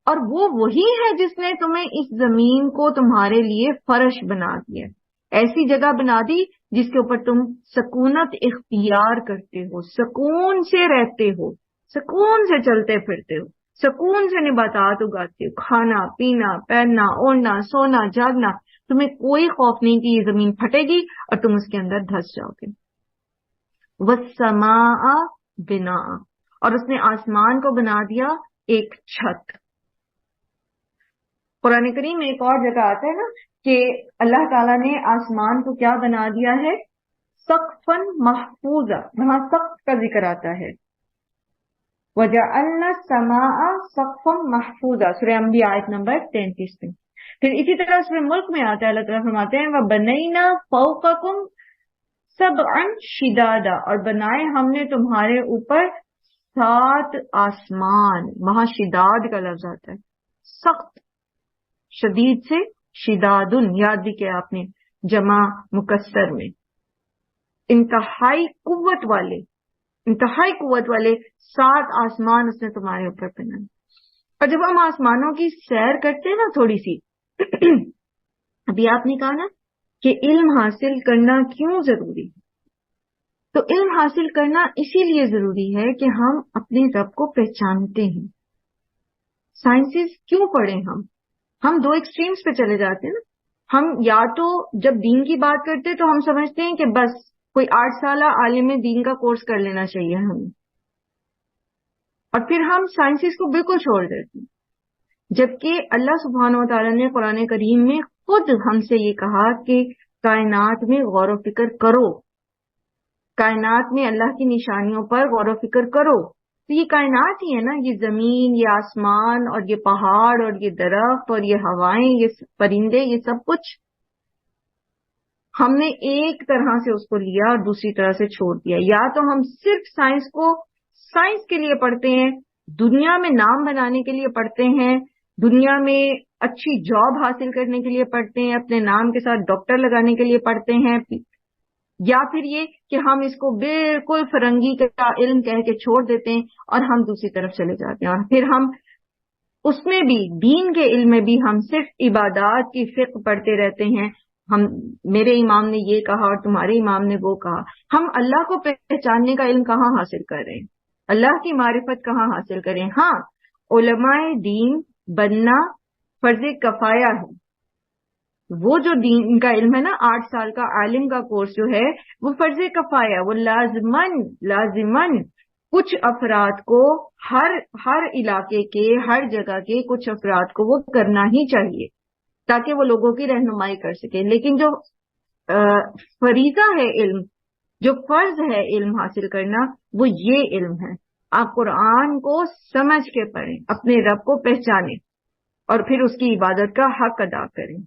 اور وہ وہی ہے جس نے تمہیں اس زمین کو تمہارے لیے فرش بنا دیا, ایسی جگہ بنا دی جس کے اوپر تم سکونت اختیار کرتے ہو, سکون سے رہتے ہو, سکون سے چلتے پھرتے ہو, سکون سے نباتات اگاتے ہو, کھانا پینا پہننا اوڑھنا سونا جاگنا, تمہیں کوئی خوف نہیں کہ یہ زمین پھٹے گی اور تم اس کے اندر دھس جاؤ گے. وَالسَّمَاءَ بِنَاءً, اور اس نے آسمان کو بنا دیا ایک چھت. قرآن کریم میں ایک اور جگہ آتا ہے نا کہ اللہ تعالیٰ نے آسمان کو کیا بنا دیا ہے؟ سقفاً محفوظا، وہاں سقف کا ذکر آتا ہے، وَجَعَلْنَا السَّمَاءَ سَقْفًا مَحْفُوظًا، سورہ انبیاء آیت نمبر 33 میں۔ پھر اسی طرح سورہ ملک میں آتا ہے، اللہ تعالیٰ فرماتے ہیں وَبَنَيْنَا فَوْقَكُمْ سَبْعًا شِدَادًا، اور بنائے ہم نے تمہارے اوپر 7 آسمان۔ وہاں شداد کا لفظ آتا ہے، سخت، شدید سے شدادن، یاد بھی کیا آپ نے جمع مکسر میں، انتہائی قوت والے، انتہائی قوت والے 7 آسمان اس نے تمہارے اوپر بنائے۔ اور جب ہم آسمانوں کی سیر کرتے ہیں نا تھوڑی سی، ابھی آپ نے کہا نا کہ علم حاصل کرنا کیوں ضروری ہے، تو علم حاصل کرنا اسی لیے ضروری ہے کہ ہم اپنے رب کو پہچانتے ہیں۔ سائنسز کیوں پڑھیں ہم 2 ایکسٹریمز پہ چلے جاتے ہیں نا۔ ہم یا تو جب دین کی بات کرتے تو ہم سمجھتے ہیں کہ بس کوئی 8 سالہ عالم دین کا کورس کر لینا چاہیے ہمیں، اور پھر ہم سائنسز کو بالکل چھوڑ دیتے ہیں، جبکہ اللہ سبحانہ و تعالیٰ نے قرآن کریم میں خود ہم سے یہ کہا کہ کائنات میں غور و فکر کرو، کائنات میں اللہ کی نشانیوں پر غور و فکر کرو۔ تو یہ کائنات ہی ہے نا، یہ زمین، یہ آسمان، اور یہ پہاڑ، اور یہ درخت، اور یہ ہوائیں، یہ پرندے، یہ سب کچھ ہم نے ایک طرح سے اس کو لیا اور دوسری طرح سے چھوڑ دیا۔ یا تو ہم صرف سائنس کو سائنس کے لیے پڑھتے ہیں، دنیا میں نام بنانے کے لیے پڑھتے ہیں، دنیا میں اچھی جاب حاصل کرنے کے لیے پڑھتے ہیں، اپنے نام کے ساتھ ڈاکٹر لگانے کے لیے پڑھتے ہیں، یا پھر یہ کہ ہم اس کو بالکل فرنگی کا علم کہہ کے چھوڑ دیتے ہیں اور ہم دوسری طرف چلے جاتے ہیں، اور پھر ہم اس میں بھی دین کے علم میں بھی ہم صرف عبادات کی فقہ پڑھتے رہتے ہیں۔ میرے امام نے یہ کہا اور تمہارے امام نے وہ کہا۔ ہم اللہ کو پہچاننے کا علم کہاں حاصل کر رہے ہیں؟ اللہ کی معرفت کہاں حاصل کریں؟ ہاں، علماء دین بننا فرض کفایہ ہے۔ وہ جو دین کا علم ہے نا، 8 سال کا عالم کا کورس جو ہے وہ فرض کفایہ، وہ لازمن کچھ افراد کو ہر علاقے کے، ہر جگہ کے کچھ افراد کو وہ کرنا ہی چاہیے تاکہ وہ لوگوں کی رہنمائی کر سکے۔ لیکن جو فریضہ ہے علم، جو فرض ہے علم حاصل کرنا، وہ یہ علم ہے۔ آپ قرآن کو سمجھ کے پڑھیں، اپنے رب کو پہچانیں، اور پھر اس کی عبادت کا حق ادا کریں۔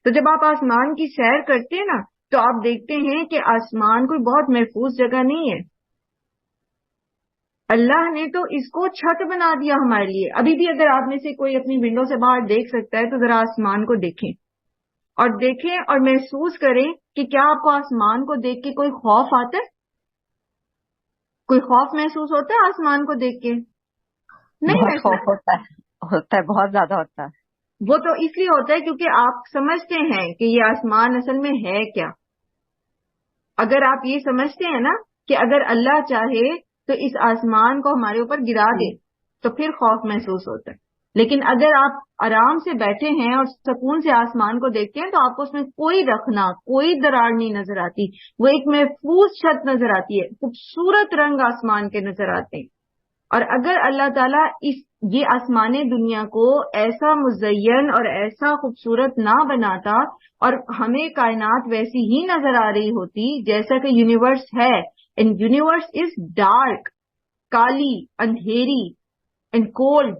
تو جب آپ آسمان کی سیر کرتے ہیں نا تو آپ دیکھتے ہیں کہ آسمان کوئی بہت محفوظ جگہ نہیں ہے۔ اللہ نے تو اس کو چھت بنا دیا ہمارے لیے۔ ابھی بھی اگر آپ میں سے کوئی اپنی ونڈو سے باہر دیکھ سکتا ہے تو ذرا آسمان کو دیکھیں اور محسوس کریں کہ کیا آپ کو آسمان کو دیکھ کے کوئی خوف آتا ہے؟ کوئی خوف محسوس ہوتا ہے آسمان کو دیکھ کے؟ نہیں، بہت خوف ہوتا ہے، بہت زیادہ ہوتا ہے۔ وہ تو اس لیے ہوتا ہے کیونکہ آپ سمجھتے ہیں کہ یہ آسمان اصل میں ہے کیا۔ اگر آپ یہ سمجھتے ہیں نا کہ اگر اللہ چاہے تو اس آسمان کو ہمارے اوپر گرا دے تو پھر خوف محسوس ہوتا ہے، لیکن اگر آپ آرام سے بیٹھے ہیں اور سکون سے آسمان کو دیکھتے ہیں تو آپ کو اس میں کوئی رکھنا، کوئی دراڑ نہیں نظر آتی، وہ ایک محفوظ چھت نظر آتی ہے، خوبصورت رنگ آسمان کے نظر آتے ہیں۔ اور اگر اللہ تعالیٰ یہ آسمان دنیا کو ایسا مزین اور ایسا خوبصورت نہ بناتا اور ہمیں کائنات ویسی ہی نظر آ رہی ہوتی جیسا کہ یونیورس ہے، اینڈ یونیورس از ڈارک، کالی، اندھیری اینڈ کولڈ،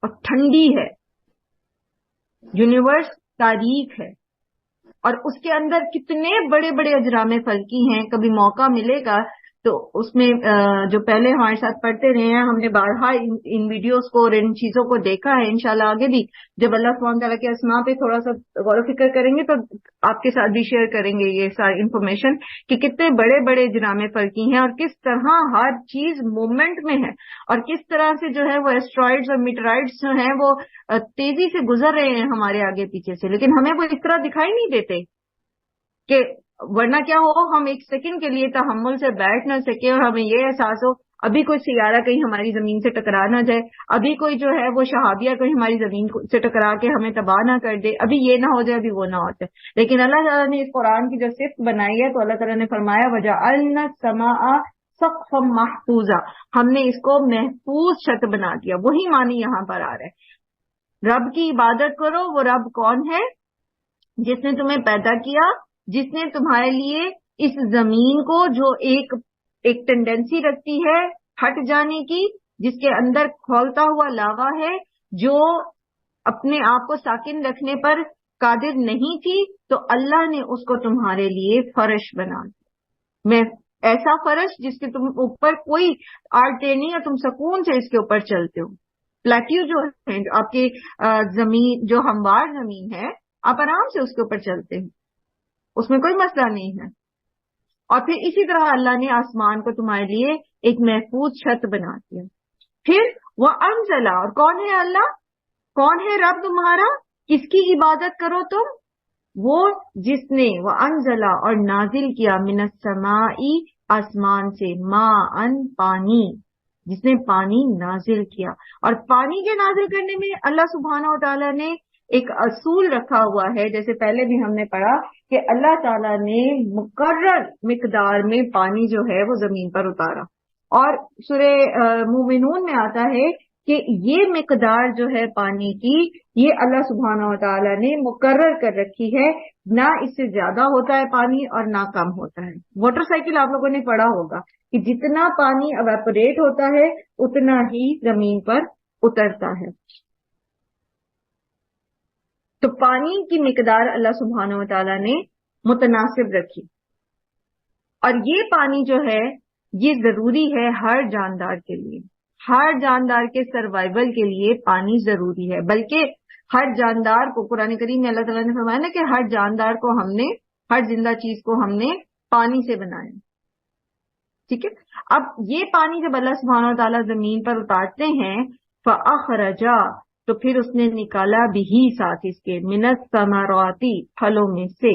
اور ٹھنڈی ہے، یونیورس تاریک ہے، اور اس کے اندر کتنے بڑے بڑے اجرام فلکی ہیں۔ کبھی موقع ملے گا تو اس میں جو پہلے ہمارے ساتھ پڑھتے رہے ہیں، ہم نے بارہا ان ویڈیوز کو اور ان چیزوں کو دیکھا ہے۔ انشاءاللہ آگے بھی جب اللہ سبحانہ تعالیٰ کے اسماء پہ تھوڑا سا غور و فکر کریں گے تو آپ کے ساتھ بھی شیئر کریں گے یہ ساری انفارمیشن کہ کتنے بڑے بڑے اجرام فلکی ہیں اور کس طرح ہر چیز موومنٹ میں ہے، اور کس طرح سے جو ہے وہ ایسٹرائڈز اور میٹرائڈز جو ہیں وہ تیزی سے گزر رہے ہیں ہمارے آگے پیچھے سے، لیکن ہمیں وہ اس طرح دکھائی نہیں دیتے کہ ورنہ کیا ہو ہم ایک سیکنڈ کے لیے تحمل سے بیٹھ نہ سکے اور ہمیں یہ احساس ہو ابھی کوئی سیارہ کہیں ہماری زمین سے ٹکرا نہ جائے، ابھی کوئی جو ہے وہ شہابیہ کہیں ہماری زمین سے ٹکرا کے ہمیں تباہ نہ کر دے، ابھی یہ نہ ہو جائے، ابھی وہ نہ ہو جائے۔ لیکن اللہ تعالیٰ نے اس قرآن کی جو صفت بنائی ہے تو اللہ تعالیٰ نے فرمایا وَجَعَلْنَا السَّمَاءَ سَقْفًا مَحْفُوظًا، ہم نے اس کو محفوظ چھت بنا دیا۔ وہی معنی یہاں پر آ رہا ہے۔ رب کی عبادت کرو. وہ رب کون ہے؟ جس نے تمہیں پیدا کیا, جس نے تمہارے لیے اس زمین کو جو ایک ٹینڈنسی رکھتی ہے ہٹ جانے کی, جس کے اندر کھولتا ہوا لاوا ہے, جو اپنے آپ کو ساکن رکھنے پر قادر نہیں تھی, تو اللہ نے اس کو تمہارے لیے فرش بنا دیا. میں ایسا فرش جس کے تم اوپر کوئی آرٹے نہیں, اور تم سکون سے اس کے اوپر چلتے ہو. پلیٹیو جو ہے, جو آپ کے زمین, جو ہموار زمین ہے, آپ آرام سے اس کے اوپر چلتے ہیں, اس میں کوئی مسئلہ نہیں ہے. اور پھر اسی طرح اللہ نے آسمان کو تمہارے لیے ایک محفوظ چھت بنا دیا. پھر وہ انزلہ, اور کون ہے اللہ, کون ہے رب تمہارا, کس کی عبادت کرو تم؟ وہ جس نے وہ انزلہ اور نازل کیا من السماء آسمان سے, ماء پانی, جس نے پانی نازل کیا. اور پانی کے نازل کرنے میں اللہ سبحانہ و تعالیٰ نے ایک اصول رکھا ہوا ہے, جیسے پہلے بھی ہم نے پڑھا کہ اللہ تعالیٰ نے مقرر مقدار میں پانی جو ہے وہ زمین پر اتارا. اور سورہ مومنون میں آتا ہے کہ یہ مقدار جو ہے پانی کی, یہ اللہ سبحانہ و تعالیٰ نے مقرر کر رکھی ہے, نہ اس سے زیادہ ہوتا ہے پانی اور نہ کم ہوتا ہے. واٹر سائیکل آپ لوگوں نے پڑھا ہوگا کہ جتنا پانی ایواپوریٹ ہوتا ہے اتنا ہی زمین پر اترتا ہے. تو پانی کی مقدار اللہ سبحانہ و تعالیٰ نے متناسب رکھی. اور یہ پانی جو ہے یہ ضروری ہے ہر جاندار کے لیے, ہر جاندار کے سروائیول کے لیے پانی ضروری ہے. بلکہ ہر جاندار کو, قرآن کریم میں اللہ تعالیٰ نے فرمایا نا کہ ہر جاندار کو ہم نے, ہر زندہ چیز کو ہم نے پانی سے بنایا. ٹھیک ہے. اب یہ پانی جب اللہ سبحانہ و تعالیٰ زمین پر اتارتے ہیں, فَأَخْرَجَا, تو پھر اس نے نکالا بھی ساتھ اس کے, مِنَ الثَّمَرَاتِ, پھلوں میں سے.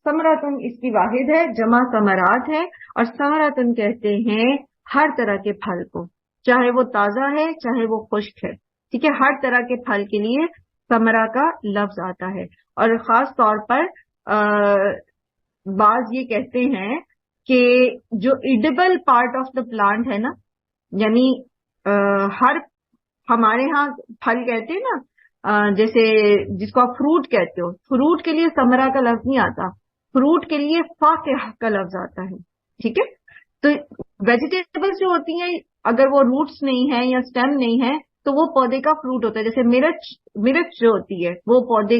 ثمراتن اس کی واحد ہے, جمع ثمرات ہے, اور ثمراتن کہتے ہیں ہر طرح کے پھل کو, چاہے وہ تازہ ہے چاہے وہ خشک ہے. ٹھیک ہے, ہر طرح کے پھل کے لیے ثمرہ کا لفظ آتا ہے. اور خاص طور پر بعض یہ کہتے ہیں کہ جو edible part of the plant ہے نا, یعنی ہر, ہمارے ہاں پھل کہتے ہیں نا, جیسے جس کو آپ فروٹ کہتے ہو, فروٹ کے لیے ثمرہ کا لفظ نہیں آتا, فروٹ کے لیے فاکہہ کا لفظ آتا ہے. ٹھیک ہے. تو ویجیٹیبلز جو ہوتی ہیں اگر وہ روٹس نہیں ہیں یا سٹیم نہیں ہے تو وہ پودے کا فروٹ ہوتا ہے. جیسے مرچ جو ہوتی ہے وہ پودے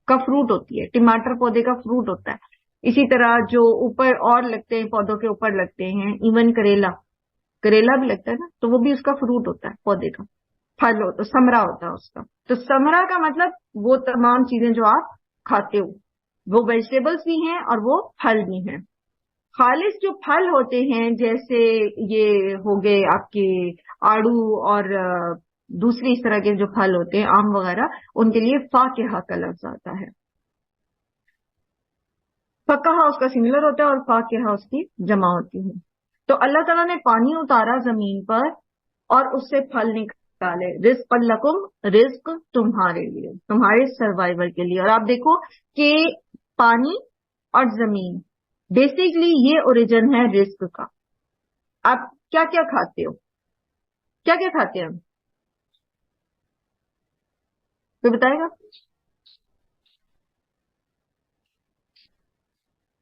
کا فروٹ ہوتی ہے, ٹماٹر پودے کا فروٹ ہوتا ہے. اسی طرح جو اوپر اور لگتے ہیں, پودوں کے اوپر لگتے ہیں, ایون کریلا بھی لگتا ہے نا, تو وہ بھی اس کا فروٹ ہوتا ہے, پودے کا پھل ہوتا ہے, ثمرہ ہوتا ہے اس کا. تو ثمرہ کا مطلب وہ تمام چیزیں جو آپ کھاتے ہو, وہ ویجیٹیبلز بھی ہیں اور وہ پھل بھی ہیں. خالص جو پھل ہوتے ہیں جیسے یہ ہو گئے آپ کے آڑو اور دوسری اس طرح کے جو پھل ہوتے ہیں, آم وغیرہ, ان کے لیے فاکہہ کا لفظ آتا ہے. فقہہ اس کا سملر ہوتا ہے اور فاکہہ اس کی جمع ہوتی ہے. تو اللہ تعالیٰ نے پانی اتارا زمین پر اور اس سے پھل نکالے. رزق لکم, رزق تمہارے لیے, تمہارے سروائیول کے لیے. اور آپ دیکھو کہ پانی اور زمین بیسیکلی یہ اوریجن ہے رزق کا. آپ کیا کیا کھاتے ہو, کیا کیا کھاتے ہیں ہم, کوئی بتائے گا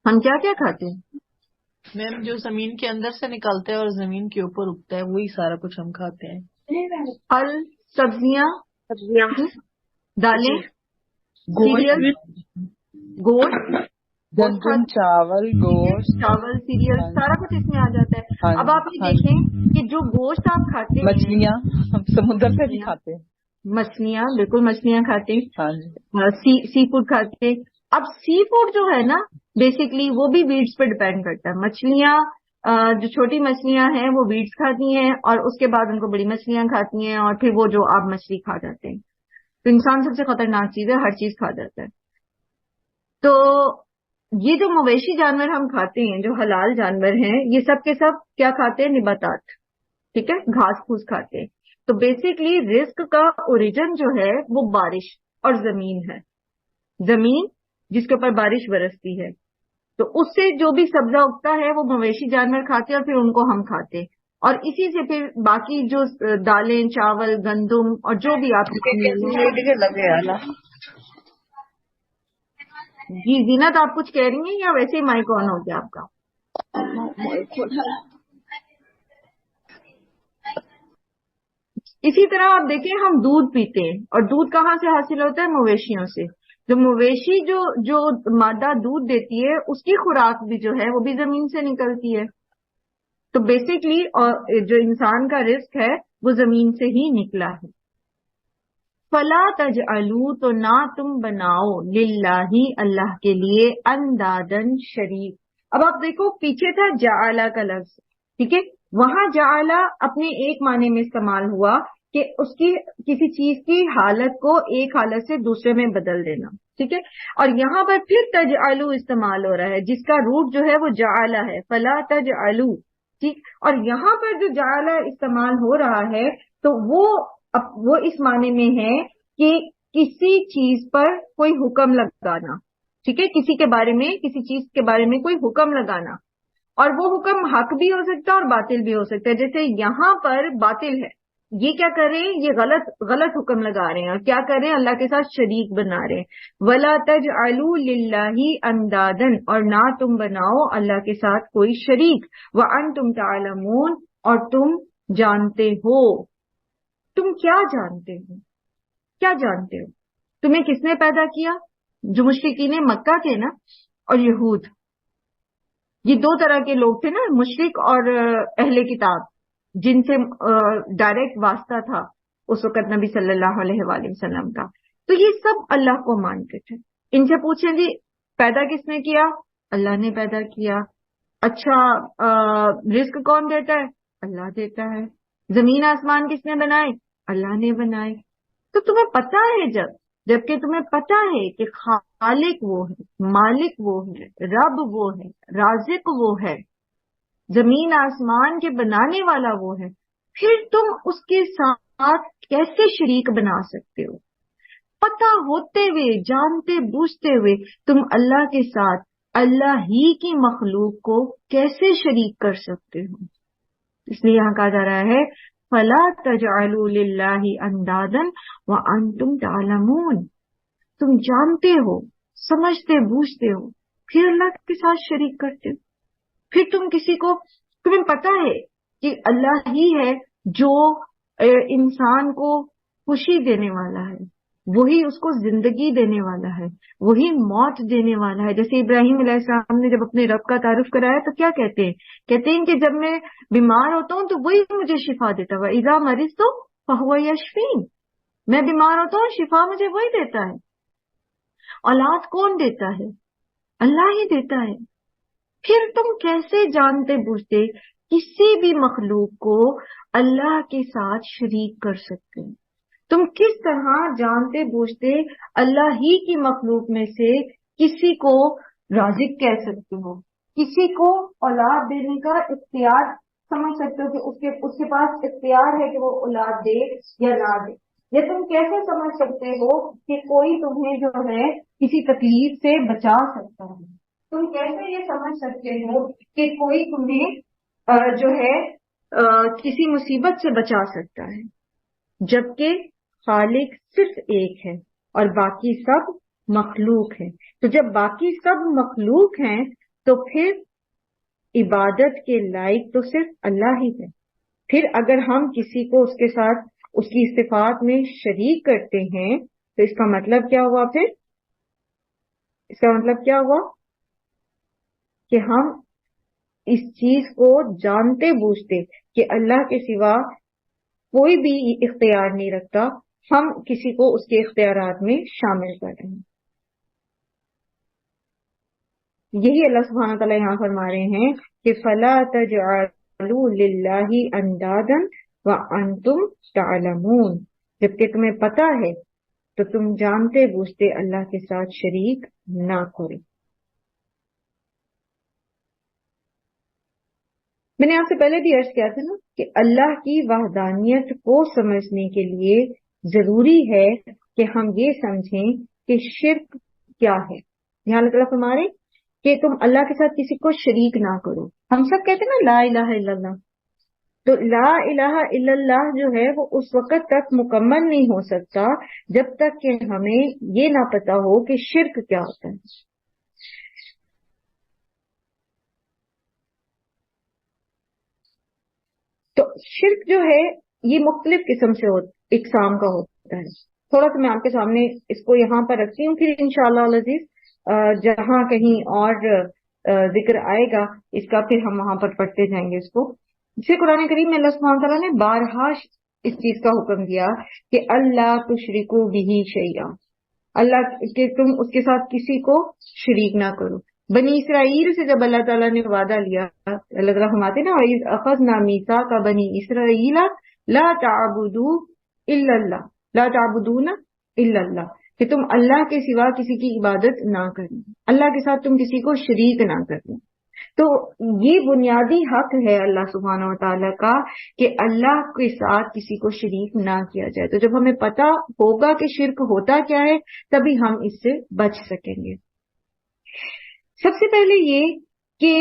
ہم کیا کیا کھاتے ہیں؟ میم جو زمین کے اندر سے نکلتا ہے اور زمین کے اوپر اگتا ہے وہی سارا کچھ ہم کھاتے ہیں. پھل, سبزیاں, دالیں, سیریل, گوشت, چاول, گوشت, چاول, سیریل, سارا کچھ اس میں آ جاتا ہے. اب آپ یہ دیکھیں کہ جو گوشت آپ کھاتے ہیں, مچھلیاں ہم سمندر سے بھی کھاتے ہیں, مچھلیاں, بالکل مچھلیاں کھاتے ہیں, ہاں جی, سی فوڈ کھاتے ہیں. اب سی فوڈ جو ہے نا بیسیکلی وہ بھی ویڈس پہ ڈپینڈ کرتا ہے. مچھلیاں, جو چھوٹی مچھلیاں ہیں وہ ویڈس کھاتی ہیں اور اس کے بعد ان کو بڑی مچھلیاں کھاتی ہیں, اور پھر وہ جو آپ مچھلی کھا جاتے ہیں. تو انسان سب سے خطرناک چیز ہے, ہر چیز کھا جاتا ہے. تو یہ جو مویشی جانور ہم کھاتے ہیں, جو حلال جانور ہیں, یہ سب کے سب کیا کھاتے ہیں, نباتات. ٹھیک ہے, گھاس پھوس کھاتے ہیں. تو بیسیکلی رزق کا اوریجن جو ہے وہ بارش اور زمین ہے. زمین جس کے اوپر بارش برستی ہے, تو اس سے جو بھی سبزہ اگتا ہے وہ مویشی جانور کھاتے ہیں اور پھر ان کو ہم کھاتے ہیں. اور اسی سے پھر باقی جو دالیں، چاول، گندم اور جو بھی آپ جی زینت آپ کچھ کہہ رہی ہیں یا ویسے ہی مائک آن ہو گیا آپ کا؟ اسی طرح آپ دیکھیں ہم دودھ پیتے ہیں اور دودھ کہاں سے حاصل ہوتا ہے؟ مویشیوں سے. جو مویشی جو مادہ دودھ دیتی ہے اس کی خوراک بھی جو ہے وہ بھی زمین سے نکلتی ہے. تو بیسکلی جو انسان کا رزق ہے وہ زمین سے ہی نکلا ہے. فلا تجعلوا تو نہ تم بناؤ للہ اللہ کے لیے اندادن شریک. اب آپ دیکھو پیچھے تھا جعلا کا لفظ، ٹھیک ہے، وہاں جعلا اپنے ایک معنی میں استعمال ہوا کہ اس کی کسی چیز کی حالت کو ایک حالت سے دوسرے میں بدل دینا، ٹھیک ہے. اور یہاں پر پھر تجعلوا استعمال ہو رہا ہے جس کا روٹ جو ہے وہ جعلا ہے، فلا تجعلوا، ٹھیک. اور یہاں پر جو جعلا استعمال ہو رہا ہے تو وہ اس معنی میں ہے کہ کسی چیز پر کوئی حکم لگانا، ٹھیک ہے، کسی کے بارے میں، کسی چیز کے بارے میں کوئی حکم لگانا، اور وہ حکم حق بھی ہو سکتا ہے اور باطل بھی ہو سکتا ہے. جیسے یہاں پر باطل ہے، یہ کیا کر رہے ہیں؟ یہ غلط حکم لگا رہے ہیں اور کیا کر رہے ہیں؟ اللہ کے ساتھ شریک بنا رہے ہیں. وَلَا تَجْعَلُوا لِلَّهِ أَنْدَادًا، اور نہ تم بناؤ اللہ کے ساتھ کوئی شریک. وَأَنْتُمْ تَعْلَمُونَ، اور تم جانتے ہو. تم کیا جانتے ہو؟ کیا جانتے ہو؟ تمہیں کس نے پیدا کیا؟ جو مشرکین مکہ تھے نا اور یہود، یہ دو طرح کے لوگ تھے نا، مشرک اور اہل کتاب، جن سے ڈائریکٹ واسطہ تھا اس وقت نبی صلی اللہ علیہ وآلہ وسلم کا. تو یہ سب اللہ کو مانتے تھے. ان سے پوچھیں جی پیدا کس نے کیا؟ اللہ نے پیدا کیا. اچھا رزق کون دیتا ہے؟ اللہ دیتا ہے. زمین آسمان کس نے بنائے؟ اللہ نے بنائے. تو تمہیں پتا ہے جبکہ تمہیں پتا ہے کہ خالق وہ ہے، مالک وہ ہے، رب وہ ہے، رازق وہ ہے، زمین آسمان کے بنانے والا وہ ہے، پھر تم اس کے ساتھ کیسے شریک بنا سکتے ہو؟ پتا ہوتے ہوئے، جانتے بوجھتے ہوئے تم اللہ کے ساتھ اللہ ہی کی مخلوق کو کیسے شریک کر سکتے ہو؟ اس لیے یہاں کہا جا رہا ہے فَلَا تَجْعَلُوا لِلَّهِ أَنْدَادًا وَأَنْتُمْ تَعْلَمُونَ. تم جانتے ہو، سمجھتے بوجھتے ہو، پھر اللہ کے ساتھ شریک کرتے ہو. پھر تمہیں پتا ہے کہ اللہ ہی ہے جو انسان کو خوشی دینے والا ہے، وہی اس کو زندگی دینے والا ہے، وہی موت دینے والا ہے. جیسے ابراہیم علیہ السلام نے جب اپنے رب کا تعارف کرایا تو کیا کہتے ہیں کہ جب میں بیمار ہوتا ہوں تو وہی مجھے شفا دیتا ہے. اذا مرضت فهو یشفین، میں بیمار ہوتا ہوں شفا مجھے وہی دیتا ہے. اولاد کون دیتا ہے؟ اللہ ہی دیتا ہے. پھر تم کیسے جانتے بوجھتے کسی بھی مخلوق کو اللہ کے ساتھ شریک کر سکتے ہیں؟ تم کس طرح جانتے بوجھتے اللہ ہی کی مخلوق میں سے کسی کو رازق کہہ سکتے ہو، کسی کو اولاد دینے کا اختیار سمجھ سکتے ہو کہ اس کے پاس اختیار ہے کہ وہ اولاد دے یا نہ دے؟ یا تم کیسے سمجھ سکتے ہو کہ کوئی تمہیں جو ہے کسی تکلیف سے بچا سکتا ہے؟ تم کیسے یہ سمجھ سکتے ہو کہ کوئی تمہیں جو ہے کسی مصیبت سے بچا سکتا ہے؟ جبکہ خالق صرف ایک ہے اور باقی سب مخلوق ہے. تو جب باقی سب مخلوق ہیں تو پھر عبادت کے لائق تو صرف اللہ ہی ہے. پھر اگر ہم کسی کو اس کے ساتھ اس کی صفات میں شریک کرتے ہیں تو اس کا مطلب کیا ہوا؟ پھر اس کا مطلب کیا ہوا کہ ہم اس چیز کو جانتے بوجھتے کہ اللہ کے سوا کوئی بھی اختیار نہیں رکھتا، ہم کسی کو اس کے اختیارات میں شامل کر رہے ہیں. یہی اللہ سبحانہ تعالیٰ یہاں فرما رہے ہیں کہ فَلَا تَجْعَلُوا لِلَّهِ أَنْدَادًا وَأَنْتُمْ تَعْلَمُونَ. جبکہ تمہیں پتا ہے تو تم جانتے بوجھتے اللہ کے ساتھ شریک نہ کرو. میں نے آپ سے پہلے بھی عرض کیا تھا نا کہ اللہ کی وحدانیت کو سمجھنے کے لیے ضروری ہے کہ ہم یہ سمجھیں کہ شرک کیا ہے. یہاں اللہ تعالیٰ فرما رہے کہ تم اللہ کے ساتھ کسی کو شریک نہ کرو. ہم سب کہتے ہیں نا لا الہ الا اللہ، تو لا الہ الا اللہ جو ہے وہ اس وقت تک مکمل نہیں ہو سکتا جب تک کہ ہمیں یہ نہ پتا ہو کہ شرک کیا ہوتا ہے. تو شرک جو ہے یہ مختلف قسم سے اقسام کا ہوتا ہے. تھوڑا سا میں آپ کے سامنے اس کو یہاں پر رکھتی ہوں، پھر انشاءاللہ العزیز جہاں کہیں اور ذکر آئے گا اس کا پھر ہم وہاں پر پڑھتے جائیں گے اس کو. جسے قرآن کریم میں اللہ سبحانہ تعالیٰ نے بارہا اس چیز کا حکم دیا کہ اللہ تشرکو بہ شیئا، اللہ کہ تم اس کے ساتھ کسی کو شریک نہ کرو. بنی اسرائیل سے جب اللہ تعالیٰ نے وعدہ لیا، اللہ تعالیٰ فرماتے نا وَإِذْ أَخَذْنَا مِيثَاقَ بَنِي إِسْرَائِيلَ لَا تَعْبُدُوا إِلَّا اللَّهَ لَا تَعْبُدُونَ إِلَّا اللَّهَ، کہ تم اللہ کے سوا کسی کی عبادت نہ کرنا، اللہ کے ساتھ تم کسی کو شریک نہ کرنا. تو یہ بنیادی حق ہے اللہ سبحانہ و تعالیٰ کا کہ اللہ کے ساتھ کسی کو شریک نہ کیا جائے. تو جب ہمیں پتا ہوگا کہ شرک ہوتا کیا ہے تبھی ہم اس سے بچ سکیں گے. سب سے پہلے یہ کہ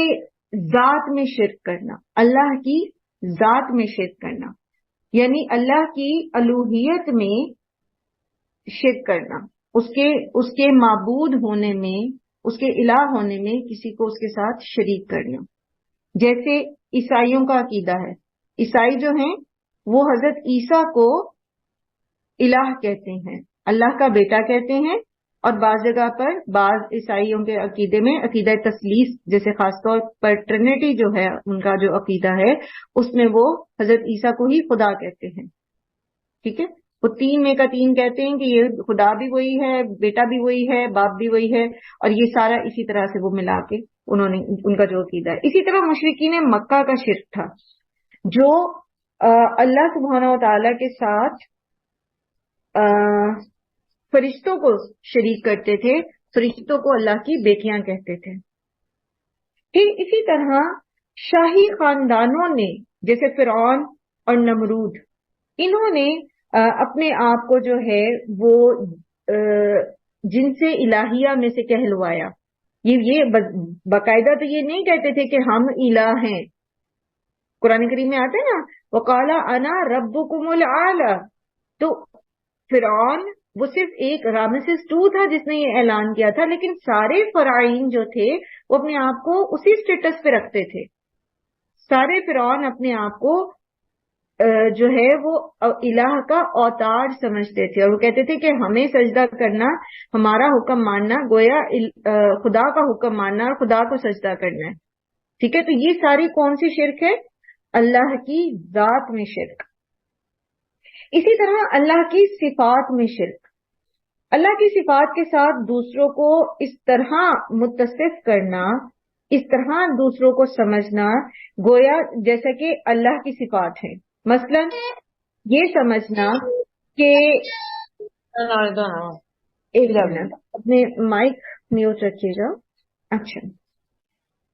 ذات میں شرک کرنا، اللہ کی ذات میں شرک کرنا، یعنی اللہ کی الوہیت میں شرک کرنا، اس کے معبود ہونے میں، اس کے الہ ہونے میں کسی کو اس کے ساتھ شریک کرنا. جیسے عیسائیوں کا عقیدہ ہے، عیسائی جو ہیں وہ حضرت عیسیٰ کو الہ کہتے ہیں، اللہ کا بیٹا کہتے ہیں. اور بعض جگہ پر بعض عیسائیوں کے عقیدے میں عقیدہ تثلیث، جیسے خاص طور پر ٹرینٹی جو ہے ان کا جو عقیدہ ہے اس میں وہ حضرت عیسیٰ کو ہی خدا کہتے ہیں. ٹھیک ہے، وہ تین میں کا تین کہتے ہیں کہ یہ خدا بھی وہی ہے، بیٹا بھی وہی ہے، باپ بھی وہی ہے، اور یہ سارا اسی طرح سے وہ ملا کے انہوں نے ان کا جو عقیدہ ہے. اسی طرح مشرکین مکہ کا شرک تھا جو اللہ سبحانہ و تعالیٰ کے ساتھ فرشتوں کو شریک کرتے تھے، فرشتوں کو اللہ کی بیٹیاں کہتے تھے. پھر اسی طرح شاہی خاندانوں نے جیسے فرعون اور نمرود، انہوں نے اپنے آپ کو جو ہے وہ جن سے الہیہ میں سے کہلوایا. یہ باقاعدہ تو یہ نہیں کہتے تھے کہ ہم الہ ہیں. قرآن کریم میں آتے نا وَقَالَ أَنَا رَبُّكُمُ الْأَعْلَى. تو فرعون وہ صرف ایک رامسس 2 تھا جس نے یہ اعلان کیا تھا، لیکن سارے فرعین جو تھے وہ اپنے آپ کو اسی سٹیٹس پہ رکھتے تھے. سارے فرعون اپنے آپ کو جو ہے وہ الہ کا اوتار سمجھتے تھے، اور وہ کہتے تھے کہ ہمیں سجدہ کرنا، ہمارا حکم ماننا، گویا خدا کا حکم ماننا اور خدا کو سجدہ کرنا ہے. ٹھیک ہے، تو یہ ساری کون سی شرک ہے؟ اللہ کی ذات میں شرک. اسی طرح اللہ کی صفات میں شرک، اللہ کی صفات کے ساتھ دوسروں کو اس طرح متصف کرنا، اس طرح دوسروں کو سمجھنا گویا جیسا کہ اللہ کی صفات ہیں. مثلا یہ سمجھنا کہ اپنے مائک میوٹ رکھیے گا. اچھا،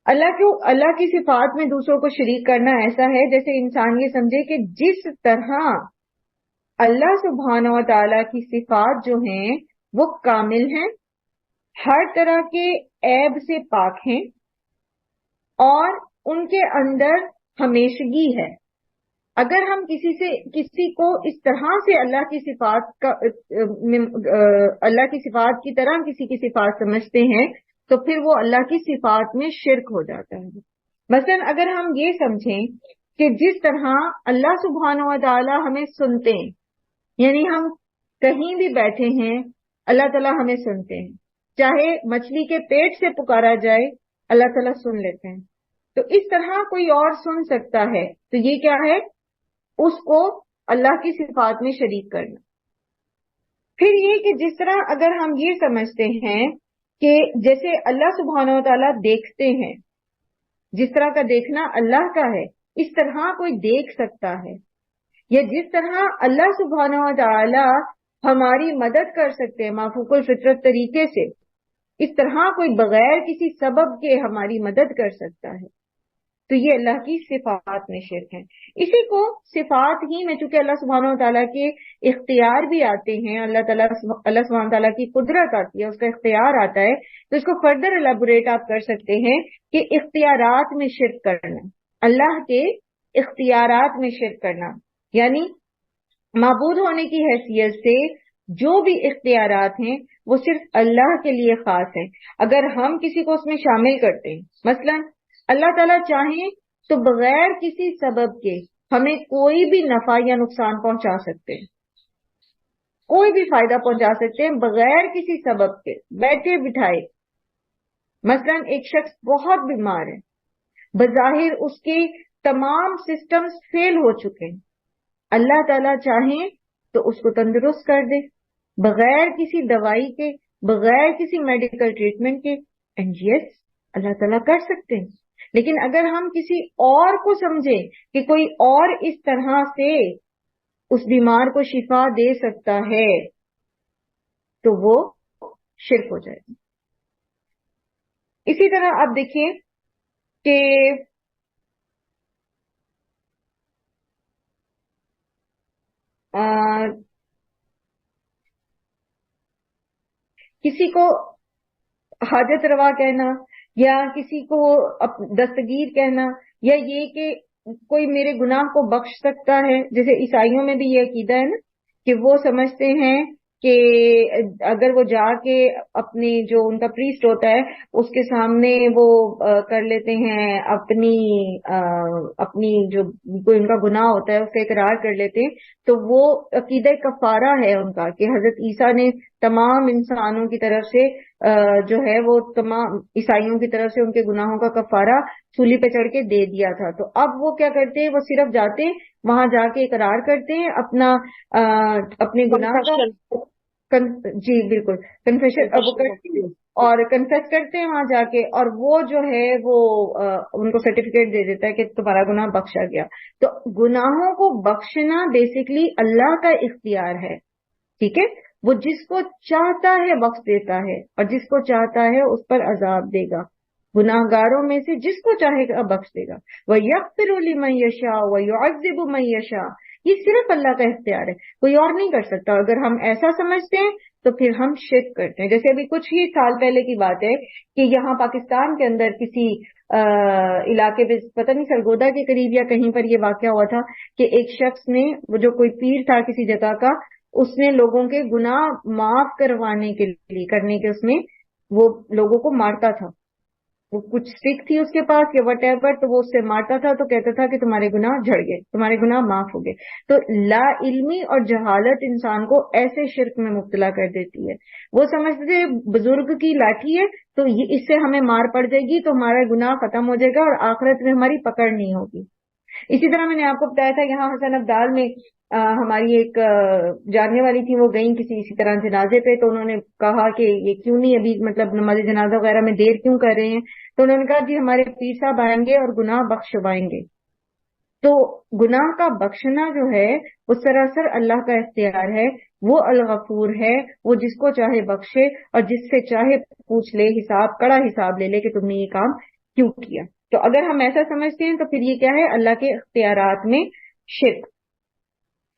اللہ کی صفات میں دوسروں کو شریک کرنا ایسا ہے جیسے انسان یہ سمجھے کہ جس طرح اللہ سبحانہ و تعالیٰ کی صفات جو ہیں وہ کامل ہیں، ہر طرح کے عیب سے پاک ہیں، اور ان کے اندر ہمیشگی ہے. اگر ہم کسی کو اس طرح سے اللہ کی صفات کی طرح کسی کی صفات سمجھتے ہیں تو پھر وہ اللہ کی صفات میں شرک ہو جاتا ہے. مثلا اگر ہم یہ سمجھیں کہ جس طرح اللہ سبحانہ و تعالیٰ ہمیں سنتے ہیں، یعنی ہم کہیں بھی بیٹھے ہیں اللہ تعالیٰ ہمیں سنتے ہیں، چاہے مچھلی کے پیٹ سے پکارا جائے اللہ تعالیٰ سن لیتے ہیں. تو اس طرح کوئی اور سن سکتا ہے تو یہ کیا ہے؟ اس کو اللہ کی صفات میں شریک کرنا. پھر یہ کہ جس طرح اگر ہم یہ سمجھتے ہیں کہ جیسے اللہ سبحانہ و تعالیٰ دیکھتے ہیں، جس طرح کا دیکھنا اللہ کا ہے اس طرح کوئی دیکھ سکتا ہے، یا جس طرح اللہ سبحانہ و تعالی ہماری مدد کر سکتے ہیں مافوق الفطرت طریقے سے، اس طرح کوئی بغیر کسی سبب کے ہماری مدد کر سکتا ہے. تو یہ اللہ کی صفات میں شرک ہے. اسی کو صفات ہی میں چونکہ اللہ سبحانہ و تعالیٰ کے اختیار بھی آتے ہیں، اللہ سبحانہ و تعالیٰ کی قدرت آتی ہے، اس کا اختیار آتا ہے، تو اس کو فردر الیبوریٹ آپ کر سکتے ہیں کہ اختیارات میں شرک کرنا، اللہ کے اختیارات میں شرک کرنا، یعنی معبود ہونے کی حیثیت سے جو بھی اختیارات ہیں وہ صرف اللہ کے لیے خاص ہیں. اگر ہم کسی کو اس میں شامل کرتے ہیں، مثلا اللہ تعالیٰ چاہیں تو بغیر کسی سبب کے ہمیں کوئی بھی نفع یا نقصان پہنچا سکتے ہیں، کوئی بھی فائدہ پہنچا سکتے ہیں بغیر کسی سبب کے، بیٹھے بٹھائے. مثلا ایک شخص بہت بیمار ہے، بظاہر اس کے تمام سسٹمز فیل ہو چکے ہیں، اللہ تعالیٰ چاہیں تو اس کو تندرست کر دے بغیر کسی دوائی کے، بغیر کسی میڈیکل ٹریٹمنٹ کے. اینڈ یس، اللہ تعالیٰ کر سکتے ہیں. لیکن اگر ہم کسی اور کو سمجھیں کہ کوئی اور اس طرح سے اس بیمار کو شفا دے سکتا ہے تو وہ شرک ہو جائے گا. اسی طرح آپ دیکھیے کہ کسی کو حاجت روا کہنا یا کسی کو دستگیر کہنا، یا یہ کہ کوئی میرے گناہ کو بخش سکتا ہے، جیسے عیسائیوں میں بھی یہ عقیدہ ہے نا کہ وہ سمجھتے ہیں کہ اگر وہ جا کے اپنے جو ان کا پریسٹ ہوتا ہے اس کے سامنے وہ کر لیتے ہیں اپنی جو کوئی ان کا گناہ ہوتا ہے اس کا اقرار کر لیتے ہیں، تو وہ عقیدہ کفارہ ہے ان کا کہ حضرت عیسیٰ نے تمام انسانوں کی طرف سے جو ہے وہ تمام عیسائیوں کی طرف سے ان کے گناہوں کا کفارہ سولی پہ چڑھ کے دے دیا تھا. تو اب وہ کیا کرتے ہیں، وہ صرف جاتے ہیں وہاں جا کے اقرار کرتے ہیں اپنے گناہ کا، جی بالکل کنفیشن وہ کرتے ہیں اور کنفیس کرتے ہیں وہاں جا کے، اور وہ جو ہے وہ ان کو سرٹیفکیٹ دے دیتا ہے کہ تمہارا گناہ بخشا گیا. تو گناہوں کو بخشنا بیسیکلی اللہ کا اختیار ہے، ٹھیک ہے. وہ جس کو چاہتا ہے بخش دیتا ہے اور جس کو چاہتا ہے اس پر عذاب دے گا. گناہ گاروں میں سے جس کو چاہے گا بخش دے گا. وَيَغْفِرُ لِمَن يَشَاءُ وَيُعَذِّبُ مَن يَشَاءُ، یہ صرف اللہ کا اختیار ہے، کوئی اور نہیں کر سکتا. اگر ہم ایسا سمجھتے ہیں تو پھر ہم شرک کرتے ہیں. جیسے ابھی کچھ ہی سال پہلے کی بات ہے کہ یہاں پاکستان کے اندر کسی علاقے پہ پتہ نہیں سرگودا کے قریب یا کہیں پر یہ واقعہ ہوا تھا کہ ایک شخص نے، وہ جو کوئی پیر تھا کسی جگہ کا، اس نے لوگوں کے گناہ معاف کروانے کے لیے کرنے کے اس میں وہ لوگوں کو مارتا تھا. وہ کچھ سٹک تھی اس کے پاس یا وٹ ایور، تو وہ اس سے مارتا تھا تو کہتا تھا کہ تمہارے گناہ جھڑ گئے، تمہارے گناہ معاف ہو گئے. تو لا علمی اور جہالت انسان کو ایسے شرک میں مبتلا کر دیتی ہے. وہ سمجھتے تھے بزرگ کی لاٹھی ہے تو اس سے ہمیں مار پڑ جائے گی تو ہمارا گناہ ختم ہو جائے گا اور آخرت میں ہماری پکڑ نہیں ہوگی. اسی طرح میں نے آپ کو بتایا تھا یہاں حسن ابدال میں ہماری ایک جاننے والی تھی، وہ گئیں کسی طرح جنازے پہ، تو انہوں نے کہا کہ یہ کیوں نہیں ابھی مطلب نماز جنازہ وغیرہ میں دیر کیوں کر رہے ہیں؟ تو انہوں نے کہا جی ہمارے پیر صاحب آئیں گے اور گناہ بخشوائیں گے. تو گناہ کا بخشنا جو ہے وہ سراسر اللہ کا اختیار ہے. وہ الغفور ہے، وہ جس کو چاہے بخشے اور جس سے چاہے پوچھ لے، کڑا حساب لے لے کہ تم نے یہ کام کیوں کیا. تو اگر ہم ایسا سمجھتے ہیں تو پھر یہ کیا ہے، اللہ کے اختیارات میں شرک.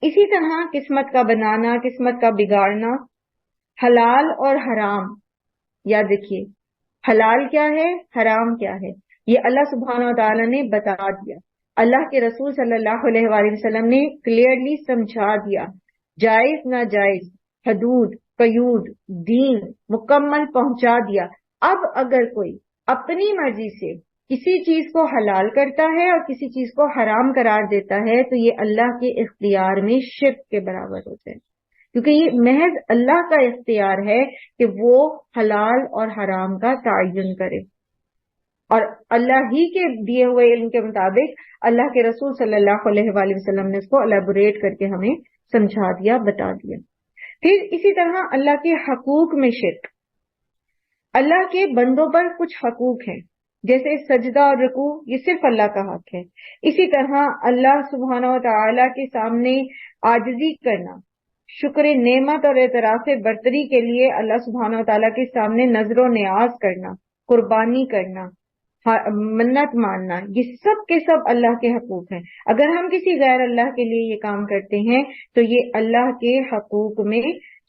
اسی طرح قسمت کا بنانا، قسمت کا بگاڑنا، حلال اور حرام. یاد رکھیے حلال کیا ہے، حرام کیا ہے، یہ اللہ سبحانہ و تعالیٰ نے بتا دیا. اللہ کے رسول صلی اللہ علیہ وآلہ وسلم نے کلیئرلی سمجھا دیا. جائز ناجائز، حدود، قیود، دین مکمل پہنچا دیا. اب اگر کوئی اپنی مرضی سے کسی چیز کو حلال کرتا ہے اور کسی چیز کو حرام قرار دیتا ہے تو یہ اللہ کے اختیار میں شرک کے برابر ہوتا ہے، کیونکہ یہ محض اللہ کا اختیار ہے کہ وہ حلال اور حرام کا تعین کرے. اور اللہ ہی کے دیے ہوئے علم کے مطابق اللہ کے رسول صلی اللہ علیہ وآلہ وسلم نے اس کو الیبوریٹ کر کے ہمیں سمجھا دیا، بتا دیا. پھر اسی طرح اللہ کے حقوق میں شرک. اللہ کے بندوں پر کچھ حقوق ہیں جیسے سجدہ اور رکوع، یہ صرف اللہ کا حق ہے. اسی طرح اللہ سبحانہ و تعالی کے سامنے عاجزی کرنا، شکر نعمت اور اعتراف برتری کے لیے اللہ سبحانہ و تعالیٰ کے سامنے نظر و نیاز کرنا، قربانی کرنا، منت ماننا، یہ سب کے سب اللہ کے حقوق ہیں. اگر ہم کسی غیر اللہ کے لیے یہ کام کرتے ہیں تو یہ اللہ کے حقوق میں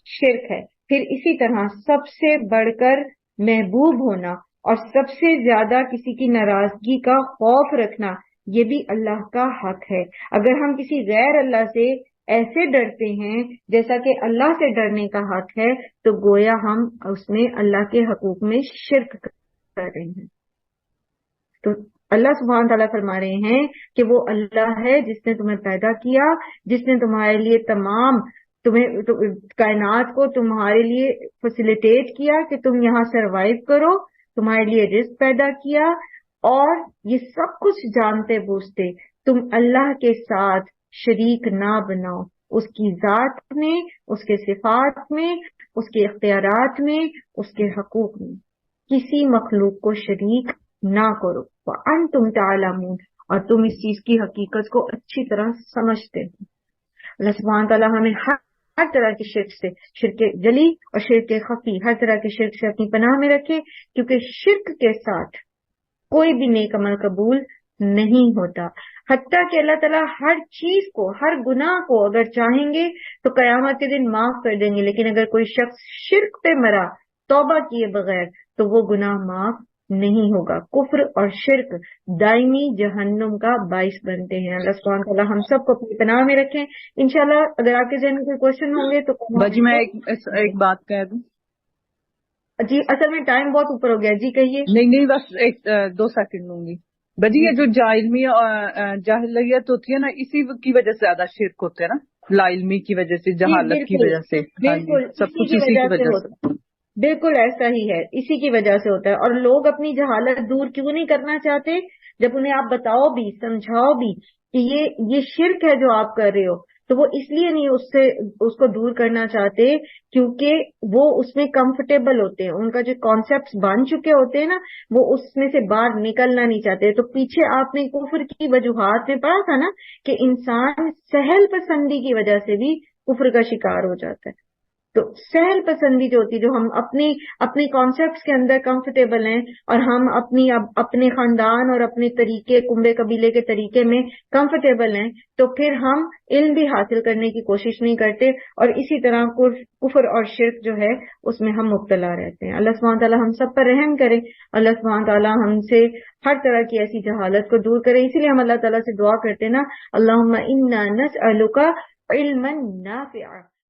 شرک ہے. پھر اسی طرح سب سے بڑھ کر محبوب ہونا اور سب سے زیادہ کسی کی ناراضگی کا خوف رکھنا، یہ بھی اللہ کا حق ہے. اگر ہم کسی غیر اللہ سے ایسے ڈرتے ہیں جیسا کہ اللہ سے ڈرنے کا حق ہے تو گویا ہم اس میں اللہ کے حقوق میں شرک کر رہے ہیں. تو اللہ سبحانہ تعالیٰ فرما رہے ہیں کہ وہ اللہ ہے جس نے تمہیں پیدا کیا، جس نے تمہارے لیے کائنات کو تمہارے لیے فیسیلیٹیٹ کیا کہ تم یہاں سروائیو کرو، تمہارے لیے رزق پیدا کیا، اور یہ سب کچھ جانتے بوجھتے تم اللہ کے ساتھ شریک نہ بناؤ، اس کی ذات میں، اس کے صفات میں، اس کے اختیارات میں، اس کے حقوق میں کسی مخلوق کو شریک نہ کرو. وَأَنْتُمْ تَعْلَمُونَ، اور تم اس چیز کی حقیقت کو اچھی طرح سمجھتے ہو. اللہ سبحانہ تعالیٰ ہمیں ہر طرح کی شرک سے، شرک جلی اور شرک خفی، ہر طرح کے شرک سے اپنی پناہ میں رکھے، کیونکہ شرک کے ساتھ کوئی بھی نیک عمل قبول نہیں ہوتا. حتیٰ کہ اللہ تعالیٰ ہر چیز کو، ہر گناہ کو اگر چاہیں گے تو قیامت کے دن معاف کر دیں گے، لیکن اگر کوئی شخص شرک پہ مرا توبہ کیے بغیر تو وہ گناہ معاف نہیں ہوگا. کفر اور شرک دائمی جہنم کا باعث بنتے ہیں. اللہ سبحانہ تعالیٰ ہم سب کو اپنی پناہ میں رکھیں. انشاءاللہ اگر آپ کے ذہن میں کوئی کوشچن ہوں گے تو باجی میں ایک بات کہہ دوں. جی اصل میں ٹائم بہت اوپر ہو گیا. جی کہیے. نہیں بس 2 سیکنڈ لوں گی. باجی یہ جو جاہلیت ہوتی ہے نا، اسی کی وجہ سے زیادہ شرک ہوتے ہیں نا، لا علمی کی وجہ سے، جہالت کی وجہ سے. بالکل سب کچھ اسی کی وجہ سے. بالکل ایسا ہی ہے، اسی کی وجہ سے ہوتا ہے. اور لوگ اپنی جہالت دور کیوں نہیں کرنا چاہتے؟ جب انہیں آپ بتاؤ بھی، سمجھاؤ بھی کہ یہ شرک ہے جو آپ کر رہے ہو، تو وہ اس لیے نہیں اس کو دور کرنا چاہتے کیونکہ وہ اس میں کمفرٹیبل ہوتے ہیں. ان کا جو کانسیپٹس بن چکے ہوتے ہیں نا، وہ اس میں سے باہر نکلنا نہیں چاہتے. تو پیچھے آپ نے کفر کی وجوہات میں پڑھا تھا نا کہ انسان سہل پسندی کی وجہ سے بھی کفر کا شکار ہو جاتا ہے. تو سہل پسندی جو ہوتی ہے، جو ہم اپنے کانسیپٹس کے اندر کمفرٹیبل ہیں اور ہم اپنے خاندان اور اپنے طریقے، کنبے قبیلے کے طریقے میں کمفرٹیبل ہیں، تو پھر ہم علم بھی حاصل کرنے کی کوشش نہیں کرتے، اور اسی طرح کفر اور شرک جو ہے اس میں ہم مبتلا رہتے ہیں. اللہ سبحانہ تعالیٰ ہم سب پر رحم کرے. اللہ سبحانہ تعالیٰ ہم سے ہر طرح کی ایسی جہالت کو دور کرے. اسی لیے ہم اللہ تعالیٰ سے دعا کرتے ہیں نا، اللہم انا نسألک علما نافعا.